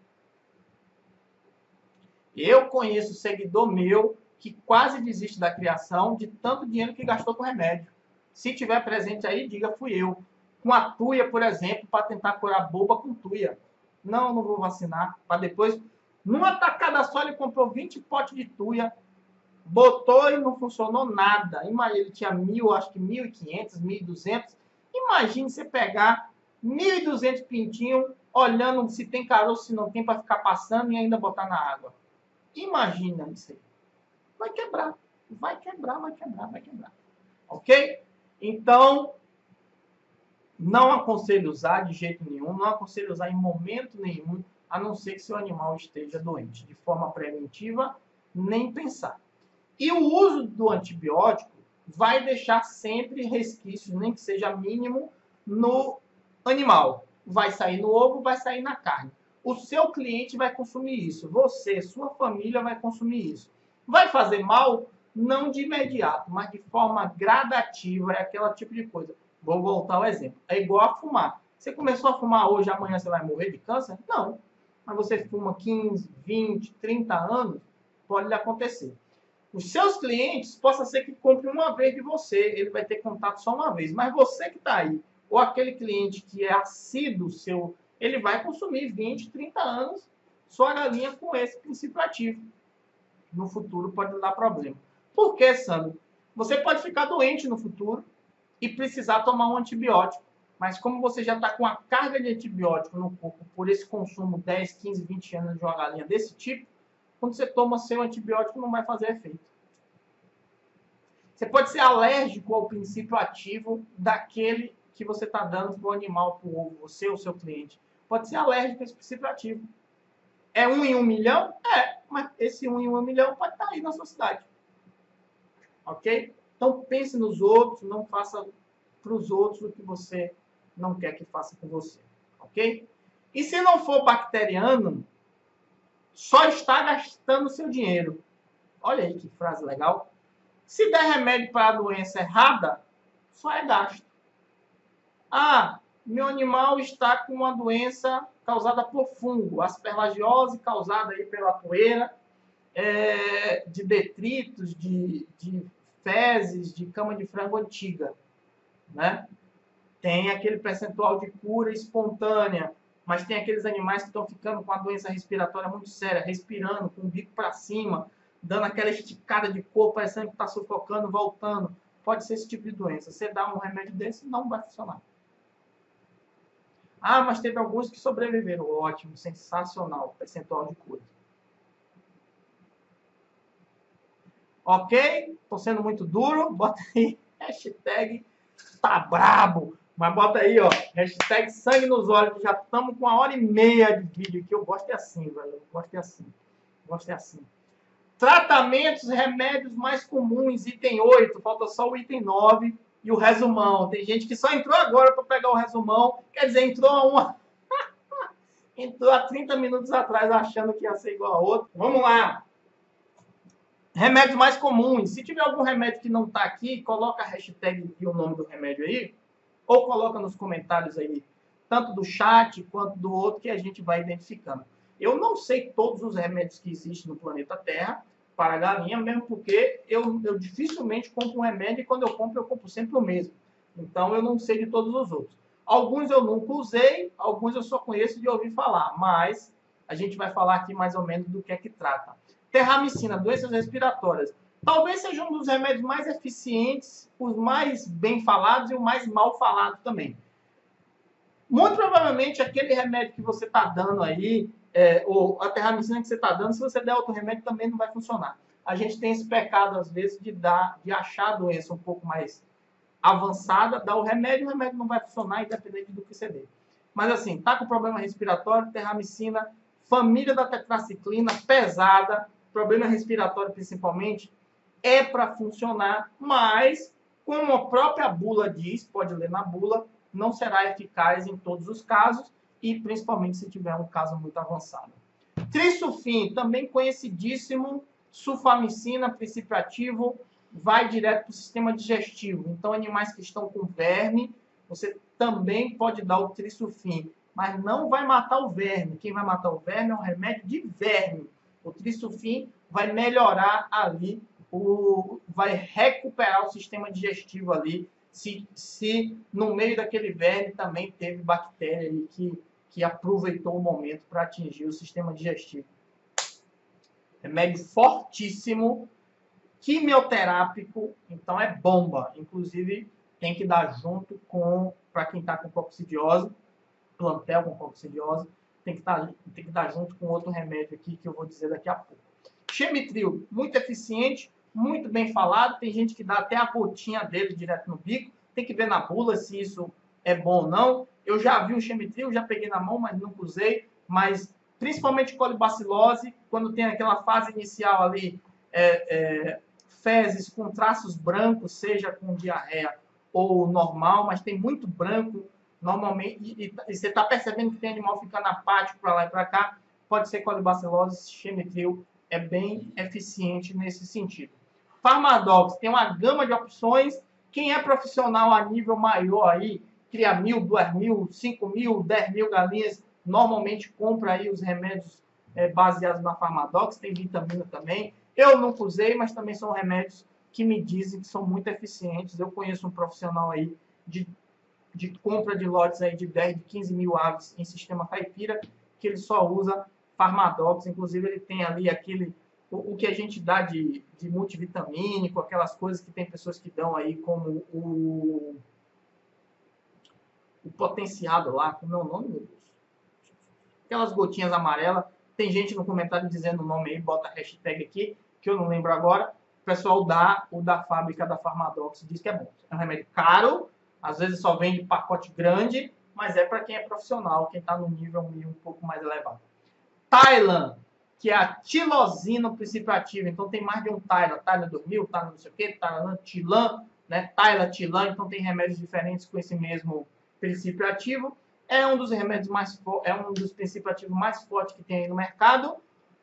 Eu conheço seguidor meu que quase desiste da criação de tanto dinheiro que gastou com remédio. Se tiver presente aí, diga, fui eu. Com a tuia, por exemplo, para tentar curar boba com tuia. Não vou vacinar. Para depois, numa tacada só, ele comprou 20 potes de tuia, botou e não funcionou nada. Ele tinha 1.000, acho que 1.500, 1.200. Imagine você pegar 1.200 pintinhos, olhando se tem caroço, se não tem, para ficar passando e ainda botar na água. Imagina isso aí. Vai quebrar. Vai quebrar, vai quebrar, vai quebrar. Ok? Então, não aconselho usar de jeito nenhum, não aconselho usar em momento nenhum, a não ser que seu animal esteja doente. De forma preventiva, nem pensar. E o uso do antibiótico vai deixar sempre resquícios, nem que seja mínimo, no animal. Vai sair no ovo, vai sair na carne. O seu cliente vai consumir isso. Você, sua família vai consumir isso. Vai fazer mal? Não de imediato, mas de forma gradativa. É aquele tipo de coisa. Vou voltar ao exemplo. É igual a fumar. Você começou a fumar hoje, amanhã você vai morrer de câncer? Não. Mas você fuma 15, 20, 30 anos, pode lhe acontecer. Os seus clientes, possa ser que compre uma vez de você, ele vai ter contato só uma vez. Mas você que está aí, ou aquele cliente que é assíduo seu, ele vai consumir 20, 30 anos sua galinha com esse princípio ativo. No futuro pode dar problema. Por que, Sandro? Você pode ficar doente no futuro e precisar tomar um antibiótico. Mas como você já está com a carga de antibiótico no corpo por esse consumo 10, 15, 20 anos de uma galinha desse tipo, quando você toma seu antibiótico não vai fazer efeito. Você pode ser alérgico ao princípio ativo daquele que você está dando para o animal, para o ovo, você ou seu cliente. Pode ser alérgico a esse princípio ativo. É 1 em 1 milhão? É, mas esse 1 em 1 milhão pode estar aí na sua cidade. Ok? Então pense nos outros, não faça para os outros o que você não quer que faça com você. Ok? E se não for bacteriano, só está gastando seu dinheiro. Olha aí que frase legal. Se der remédio para a doença errada, só é gasto. Ah, meu animal está com uma doença causada por fungo, asperlagiose causada aí pela poeira, de detritos, de fezes, de cama de frango antiga, né? Tem aquele percentual de cura espontânea, mas tem aqueles animais que estão ficando com a doença respiratória muito séria, respirando com o bico para cima, dando aquela esticada de corpo, parecendo que está sufocando, voltando. Pode ser esse tipo de doença. Você dá um remédio desse, não vai funcionar. Ah, mas teve alguns que sobreviveram. Ótimo, sensacional, percentual de cura. Ok? Estou sendo muito duro. Bota aí, hashtag tá brabo. Mas bota aí, ó, hashtag sangue nos olhos. Já estamos com 1h30 de vídeo aqui. Eu gosto assim, velho. Eu gosto assim. Gosto assim. Tratamentos, remédios mais comuns, item 8. Falta só o item 9 e o resumão. Tem gente que só entrou agora para pegar o resumão. Quer dizer, entrou há 30 minutos atrás achando que ia ser igual a outro. Vamos lá. Remédios mais comuns. Se tiver algum remédio que não está aqui, coloca a hashtag e o nome do remédio aí. Ou coloca nos comentários aí, tanto do chat quanto do outro, que a gente vai identificando. Eu não sei todos os remédios que existem no planeta Terra para galinha, mesmo porque eu dificilmente compro um remédio e quando eu compro sempre o mesmo. Então eu não sei de todos os outros. Alguns eu nunca usei, alguns eu só conheço de ouvir falar, mas a gente vai falar aqui mais ou menos do que é que trata. Terramicina, doenças respiratórias. Talvez seja um dos remédios mais eficientes, os mais bem falados e o mais mal falado também. Muito provavelmente aquele remédio que você está dando aí, ou a terramicina que você está dando, se você der outro remédio também não vai funcionar. A gente tem esse pecado às vezes de achar a doença um pouco mais avançada, dar o remédio não vai funcionar independente do que você dê. Mas assim, tá com problema respiratório, terramicina, família da tetraciclina, pesada, problema respiratório principalmente, é para funcionar, mas, como a própria bula diz, pode ler na bula, não será eficaz em todos os casos e principalmente se tiver um caso muito avançado. Trisufin, também conhecidíssimo, sulfamicina, princípio ativo, vai direto para o sistema digestivo. Então, animais que estão com verme, você também pode dar o Trisufin, mas não vai matar o verme. Quem vai matar o verme é um remédio de verme. O Trisufin vai melhorar ali, vai recuperar o sistema digestivo ali, se no meio daquele verme também teve bactéria ali que aproveitou o momento para atingir o sistema digestivo. Remédio fortíssimo, quimioterápico, então é bomba. Inclusive, tem que dar junto com, para quem está com coccidiose, plantel com coccidiose, tem que dar junto com outro remédio aqui que eu vou dizer daqui a pouco. Chemitril, muito eficiente, muito bem falado. Tem gente que dá até a gotinha dele direto no bico. Tem que ver na bula se isso é bom ou não. Eu já vi o Chemitril, já peguei na mão, mas nunca usei. Mas principalmente colibacilose, quando tem aquela fase inicial ali, fezes com traços brancos, seja com diarreia ou normal, mas tem muito branco normalmente, e você está percebendo que tem animal ficando apático para lá e para cá, pode ser colibacilose, Chemitril é bem eficiente nesse sentido. Farmadox tem uma gama de opções. Quem é profissional a nível maior aí, cria 1.000, 2.000, 5.000, 10.000 galinhas, normalmente compra aí os remédios baseados na Farmadox, tem vitamina também. Eu nunca usei, mas também são remédios que me dizem que são muito eficientes. Eu conheço um profissional aí de compra de lotes aí de 10, de 15 mil aves em sistema caipira, que ele só usa Farmadox. Inclusive, ele tem ali o que a gente dá de multivitamínico, aquelas coisas que tem pessoas que dão aí, como o potenciado lá, como é o nome, meu Deus? Aquelas gotinhas amarelas. Tem gente no comentário dizendo o nome aí, bota a hashtag aqui, que eu não lembro agora. O pessoal dá o da fábrica da Farmadox, diz que é bom. É um remédio caro, às vezes só vende pacote grande, mas é para quem é profissional, quem está no nível um pouco mais elevado. Tylan, que é a tilosina, o princípio ativo. Então tem mais de um Tylan. Tylan 2000, Tylan não sei o que, Tylan, Tilan, né? Tylan, Tilan. Então tem remédios diferentes com esse mesmo princípio ativo. É um dos remédios é um dos princípios ativos mais fortes que tem aí no mercado.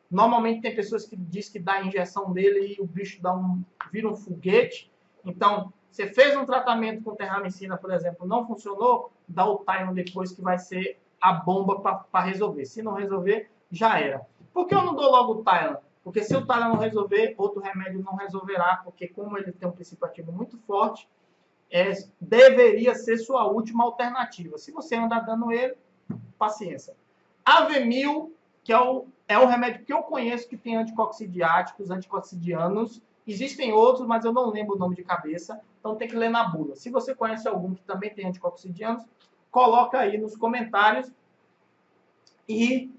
Normalmente tem pessoas que dizem que dá a injeção dele e o bicho vira um foguete. Então, você fez um tratamento com terramicina, por exemplo, não funcionou, dá o Tylan depois que vai ser a bomba para resolver. Se não resolver, já era. Por que eu não dou logo o Tylan? Porque se o Tylan não resolver, outro remédio não resolverá, porque como ele tem um princípio ativo muito forte, deveria ser sua última alternativa. Se você andar dando ele, paciência. Avemil, que é o remédio que eu conheço que tem anticoxidiáticos, anticoxidianos. Existem outros, mas eu não lembro o nome de cabeça, então tem que ler na bula. Se você conhece algum que também tem anticoxidianos, coloca aí nos comentários. E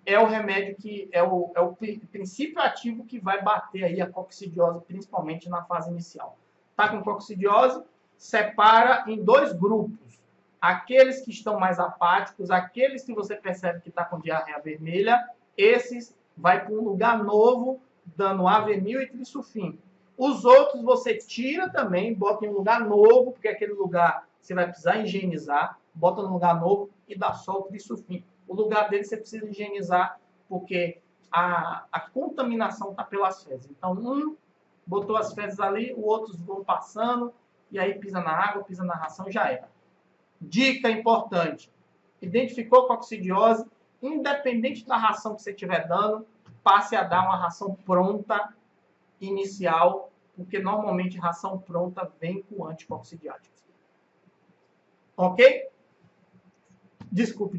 é o remédio que é o princípio ativo que vai bater aí a coccidiose, principalmente na fase inicial. Tá com coccidiose? Separa em dois grupos. Aqueles que estão mais apáticos, aqueles que você percebe que está com diarreia vermelha, esses vai para um lugar novo, dando Avemil e Trisulfim. Os outros você tira também, bota em um lugar novo, porque aquele lugar você vai precisar higienizar, bota no lugar novo e dá só o Trisulfim. O lugar dele você precisa higienizar, porque a contaminação está pelas fezes. Então, um botou as fezes ali, os outros vão passando, e aí pisa na água, pisa na ração, já era. Dica importante. Identificou coccidiose, independente da ração que você estiver dando, passe a dar uma ração pronta, inicial, porque normalmente ração pronta vem com anticoccidiáticos. Ok? Desculpe.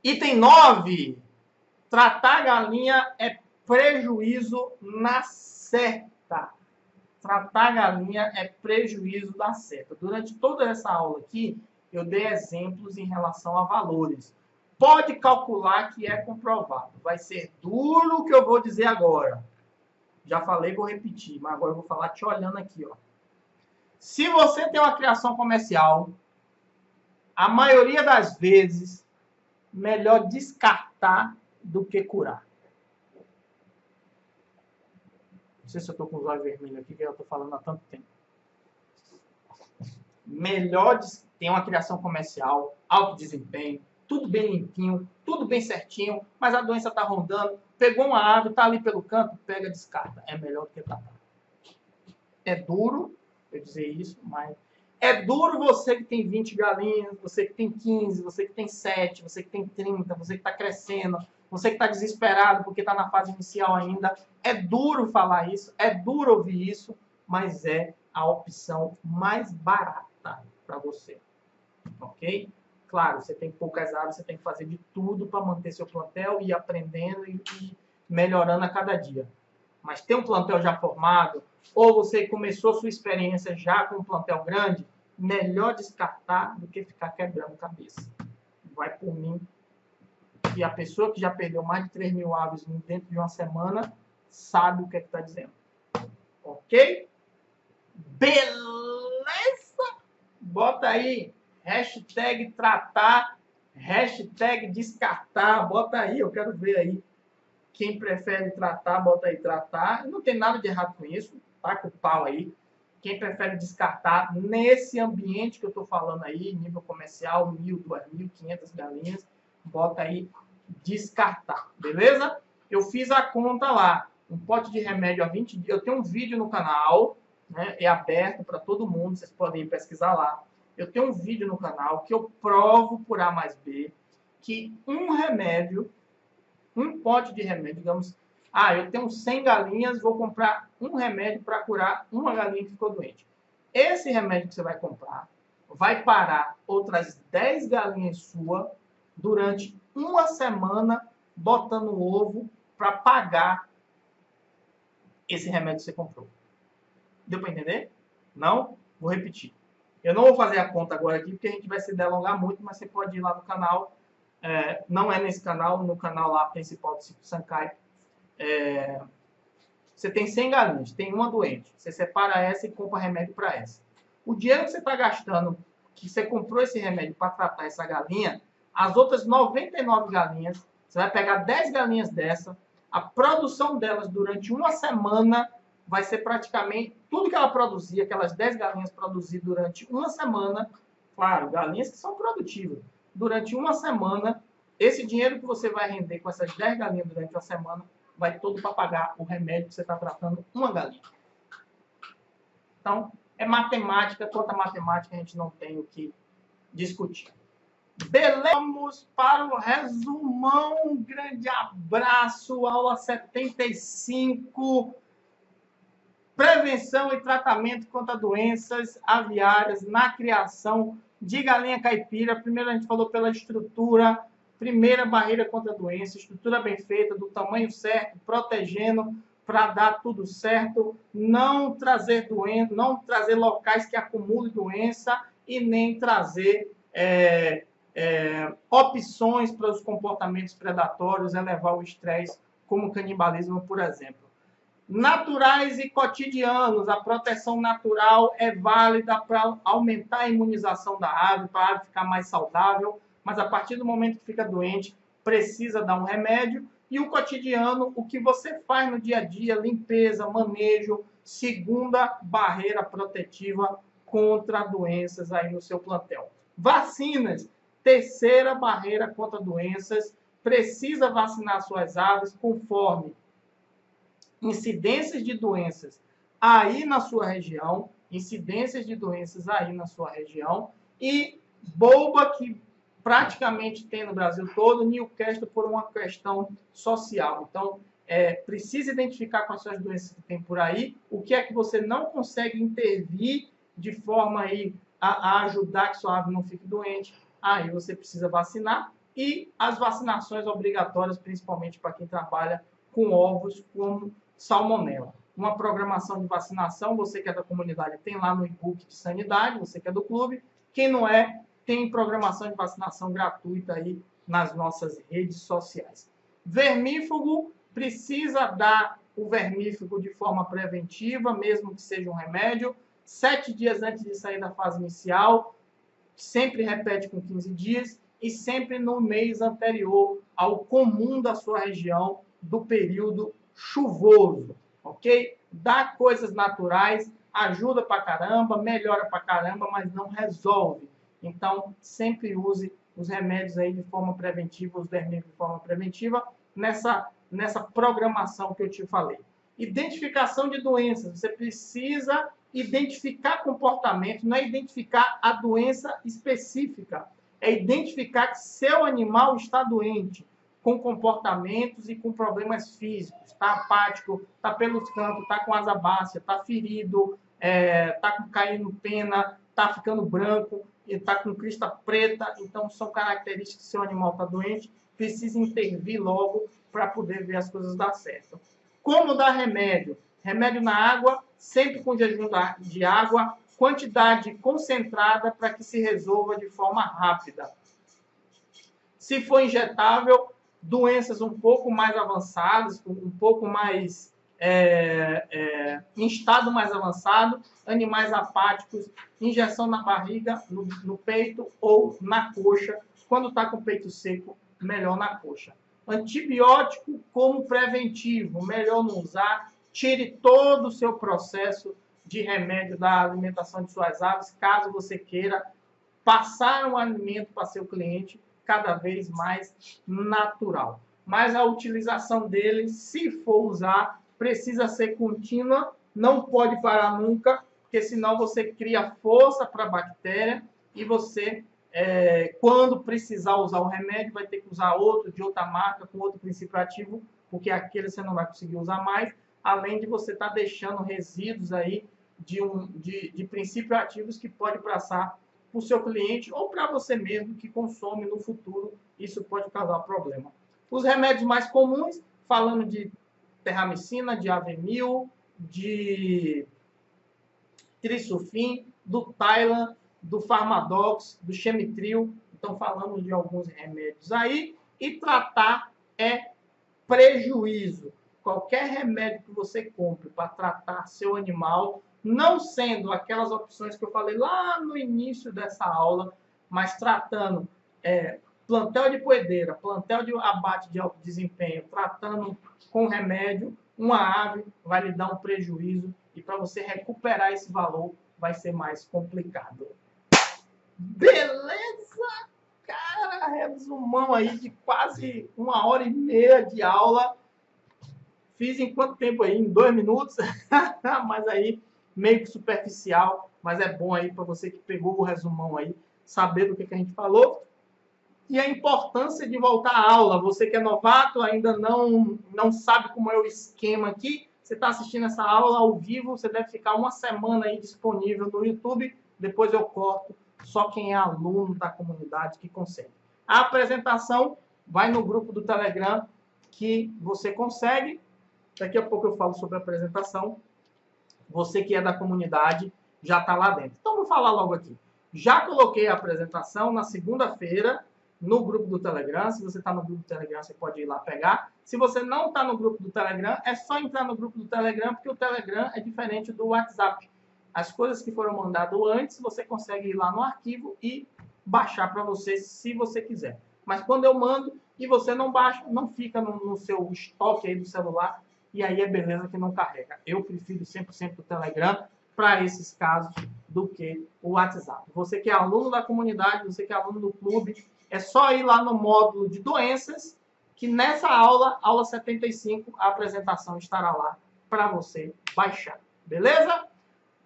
Item 9. Tratar a galinha é prejuízo na certa. Tratar a galinha é prejuízo da certa. Durante toda essa aula aqui, eu dei exemplos em relação a valores. Pode calcular que é comprovado. Vai ser duro o que eu vou dizer agora. Já falei, vou repetir, mas agora eu vou falar te olhando aqui, ó. Se você tem uma criação comercial, a maioria das vezes, melhor descartar do que curar. Não sei se eu estou com os olhos vermelhos aqui, que eu estou falando há tanto tempo. Melhor ter uma criação comercial, alto desempenho, tudo bem limpinho, tudo bem certinho, mas a doença está rondando, pegou uma ave, está ali pelo canto, pega, descarta. É melhor do que tratar. É duro eu dizer isso, mas é duro você que tem 20 galinhas, você que tem 15, você que tem 7, você que tem 30, você que está crescendo, você que está desesperado porque está na fase inicial ainda. É duro falar isso, é duro ouvir isso, mas é a opção mais barata para você. Ok? Claro, você tem poucas aves, você tem que fazer de tudo para manter seu plantel e ir aprendendo e melhorando a cada dia. Mas ter um plantel já formado, ou você começou sua experiência já com um plantel grande, melhor descartar do que ficar quebrando cabeça. Vai por mim. E a pessoa que já perdeu mais de 3 mil aves dentro de uma semana sabe o que está dizendo. Ok? Beleza? Bota aí. Hashtag tratar. Hashtag descartar. Bota aí, eu quero ver aí. Quem prefere tratar, bota aí tratar. Não tem nada de errado com isso. Tá com o pau aí. Quem prefere descartar nesse ambiente que eu estou falando aí, nível comercial, 1.000, 2.000, 500 galinhas, bota aí descartar, beleza? Eu fiz a conta lá, um pote de remédio a 20 dias. Eu tenho um vídeo no canal, né? É aberto para todo mundo, vocês podem ir pesquisar lá. Eu tenho um vídeo no canal que eu provo por A mais B que um remédio, um pote de remédio, digamos, eu tenho 100 galinhas, vou comprar um remédio para curar uma galinha que ficou doente. Esse remédio que você vai comprar vai parar outras 10 galinhas suas durante uma semana botando ovo para pagar esse remédio que você comprou. Deu para entender? Não? Vou repetir. Eu não vou fazer a conta agora aqui, porque a gente vai se delongar muito, mas você pode ir lá no canal. Não é nesse canal, no canal lá principal do Ciclo Sankay. Você tem 100 galinhas, tem uma doente. Você separa essa e compra remédio para essa. O dinheiro que você está gastando, que você comprou esse remédio para tratar essa galinha, As outras 99 galinhas, você vai pegar 10 galinhas dessa, a produção delas durante uma semana vai ser praticamente tudo que ela produzia, aquelas 10 galinhas produzir durante uma semana, claro, galinhas que são produtivas, durante uma semana, esse dinheiro que você vai render com essas 10 galinhas durante uma semana, vai todo para pagar o remédio que você está tratando uma galinha. Então, é matemática, quanto a matemática a gente não tem o que discutir. Beleza, vamos para o resumão. Um grande abraço, aula 75. Prevenção e tratamento contra doenças aviárias na criação de galinha caipira. Primeiro a gente falou pela estrutura, primeira barreira contra a doença, estrutura bem feita, do tamanho certo, protegendo para dar tudo certo, não trazer doença, não trazer locais que acumulem doença e nem trazer opções para os comportamentos predatórios, elevar o estresse, como o canibalismo, por exemplo. Naturais e cotidianos, a proteção natural é válida para aumentar a imunização da ave, para a ave ficar mais saudável, mas a partir do momento que fica doente, precisa dar um remédio. E o cotidiano, o que você faz no dia a dia, limpeza, manejo, segunda barreira protetiva contra doenças aí no seu plantel. Vacinas, terceira barreira contra doenças, precisa vacinar suas aves conforme incidências de doenças aí na sua região, e boba que praticamente tem no Brasil todo, Newcastle por uma questão social. Então, precisa identificar quais são as doenças que tem por aí, o que é que você não consegue intervir de forma aí a ajudar que sua ave não fique doente, aí você precisa vacinar, e as vacinações obrigatórias, principalmente para quem trabalha com ovos, como salmonela. Uma programação de vacinação, você que é da comunidade, tem lá no e-book de sanidade, você que é do clube, quem não é, tem programação de vacinação gratuita aí nas nossas redes sociais. Vermífugo, precisa dar o vermífugo de forma preventiva, mesmo que seja um remédio, 7 dias antes de sair da fase inicial, sempre repete com 15 dias e sempre no mês anterior ao comum da sua região do período chuvoso, ok? Dá coisas naturais, ajuda pra caramba, melhora pra caramba, mas não resolve. Então, sempre use os remédios aí de forma preventiva, os vermífugos de forma preventiva, nessa programação que eu te falei. Identificação de doenças. Você precisa identificar comportamento, não é identificar a doença específica, é identificar que seu animal está doente, com comportamentos e com problemas físicos. Está apático, está pelos cantos, está com asa baixa, está ferido, está caindo pena, está ficando branco, está com crista preta. Então, são características que seu animal está doente, precisa intervir logo para poder ver as coisas dar certo. Como dar remédio? Remédio na água, sempre com jejum de água, quantidade concentrada para que se resolva de forma rápida. Se for injetável, doenças um pouco mais avançadas, um pouco mais em estado mais avançado, animais apáticos, injeção na barriga, no peito ou na coxa. Quando está com o peito seco, melhor na coxa. Antibiótico como preventivo, melhor não usar. Tire todo o seu processo de remédio da alimentação de suas aves, caso você queira passar um alimento para seu cliente cada vez mais natural. Mas a utilização dele, se for usar, precisa ser contínua, não pode parar nunca, porque senão você cria força para a bactéria e você, quando precisar usar o remédio, vai ter que usar outro de outra marca, com outro princípio ativo, porque aquele você não vai conseguir usar mais, além de você estar deixando resíduos aí de princípios ativos que pode passar para o seu cliente ou para você mesmo que consome no futuro, isso pode causar problema. Os remédios mais comuns, falando de terramicina, de Avemil, de Trisulfin, do Tylan, do Farmadox, do Chemitril. Então, falamos de alguns remédios aí. E tratar é prejuízo. Qualquer remédio que você compre para tratar seu animal, não sendo aquelas opções que eu falei lá no início dessa aula, mas tratando plantel de poedeira, plantel de abate de alto desempenho, tratando com remédio, uma ave vai lhe dar um prejuízo e para você recuperar esse valor vai ser mais complicado. Beleza? Cara, resumão aí de quase 1h30 de aula. Fiz em quanto tempo aí? Em 2 minutos? Mas aí, meio que superficial. Mas é bom aí para você que pegou o resumão aí, saber do que a gente falou. E a importância de voltar à aula. Você que é novato, ainda não sabe como é o esquema aqui. Você está assistindo essa aula ao vivo, você deve ficar uma semana aí disponível no YouTube. Depois eu corto. Só quem é aluno da comunidade que consegue. A apresentação vai no grupo do Telegram que você consegue. Daqui a pouco eu falo sobre a apresentação. Você que é da comunidade já está lá dentro. Então, vou falar logo aqui. Já coloquei a apresentação na segunda-feira no grupo do Telegram. Se você está no grupo do Telegram, você pode ir lá pegar. Se você não está no grupo do Telegram, é só entrar no grupo do Telegram, porque o Telegram é diferente do WhatsApp. As coisas que foram mandadas antes, você consegue ir lá no arquivo e baixar para você, se você quiser. Mas quando eu mando e você não baixa, não fica no seu estoque aí do celular, e aí é beleza que não carrega. Eu prefiro 100% do Telegram para esses casos do que o WhatsApp. Você que é aluno da comunidade, você que é aluno do clube, é só ir lá no módulo de doenças, que nessa aula, aula 75, a apresentação estará lá para você baixar. Beleza?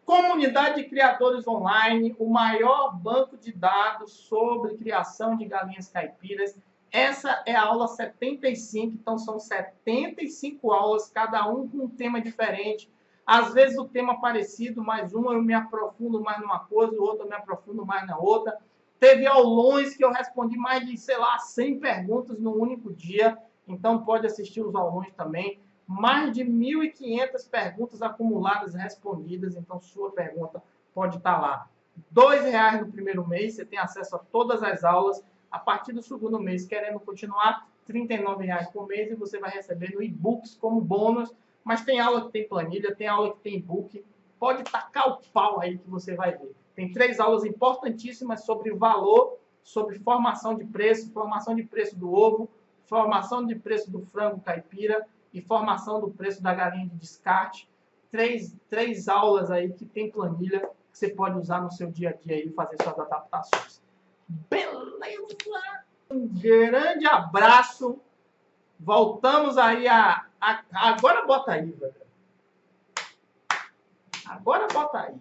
Comunidade de Criadores Online, o maior banco de dados sobre criação de galinhas caipiras. Essa é a aula 75, então são 75 aulas, cada um com um tema diferente. Às vezes o tema parecido, mas uma eu me aprofundo mais numa coisa, o outro eu me aprofundo mais na outra. Teve aulões que eu respondi mais de, 100 perguntas no único dia, então pode assistir os aulões também. Mais de 1.500 perguntas acumuladas respondidas, então sua pergunta pode estar lá. R$2 no primeiro mês, você tem acesso a todas as aulas. A partir do segundo mês, querendo continuar, R$39 por mês e você vai recebendo e-books como bônus. Mas tem aula que tem planilha, tem aula que tem e-book. Pode tacar o pau aí que você vai ver. Tem 3 aulas importantíssimas sobre valor, sobre formação de preço do ovo, formação de preço do frango caipira e formação do preço da galinha de descarte. Três aulas aí que tem planilha que você pode usar no seu dia a dia e fazer suas adaptações. Beleza? Um grande abraço. Voltamos aí agora bota aí, velho. Agora bota aí.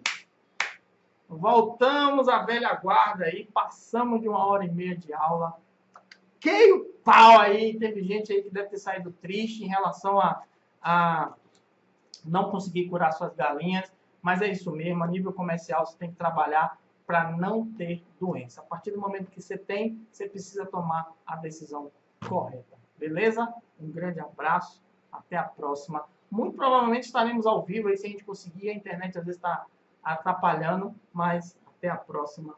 Voltamos à velha guarda aí. Passamos de 1h30 de aula. Que o pau aí. Teve gente aí que deve ter saído triste em relação a não conseguir curar suas galinhas. Mas é isso mesmo. A nível comercial você tem que trabalhar para não ter doença. A partir do momento que você tem, você precisa tomar a decisão correta. Beleza? Um grande abraço. Até a próxima. Muito provavelmente estaremos ao vivo aí se a gente conseguir. A internet às vezes está atrapalhando, mas até a próxima.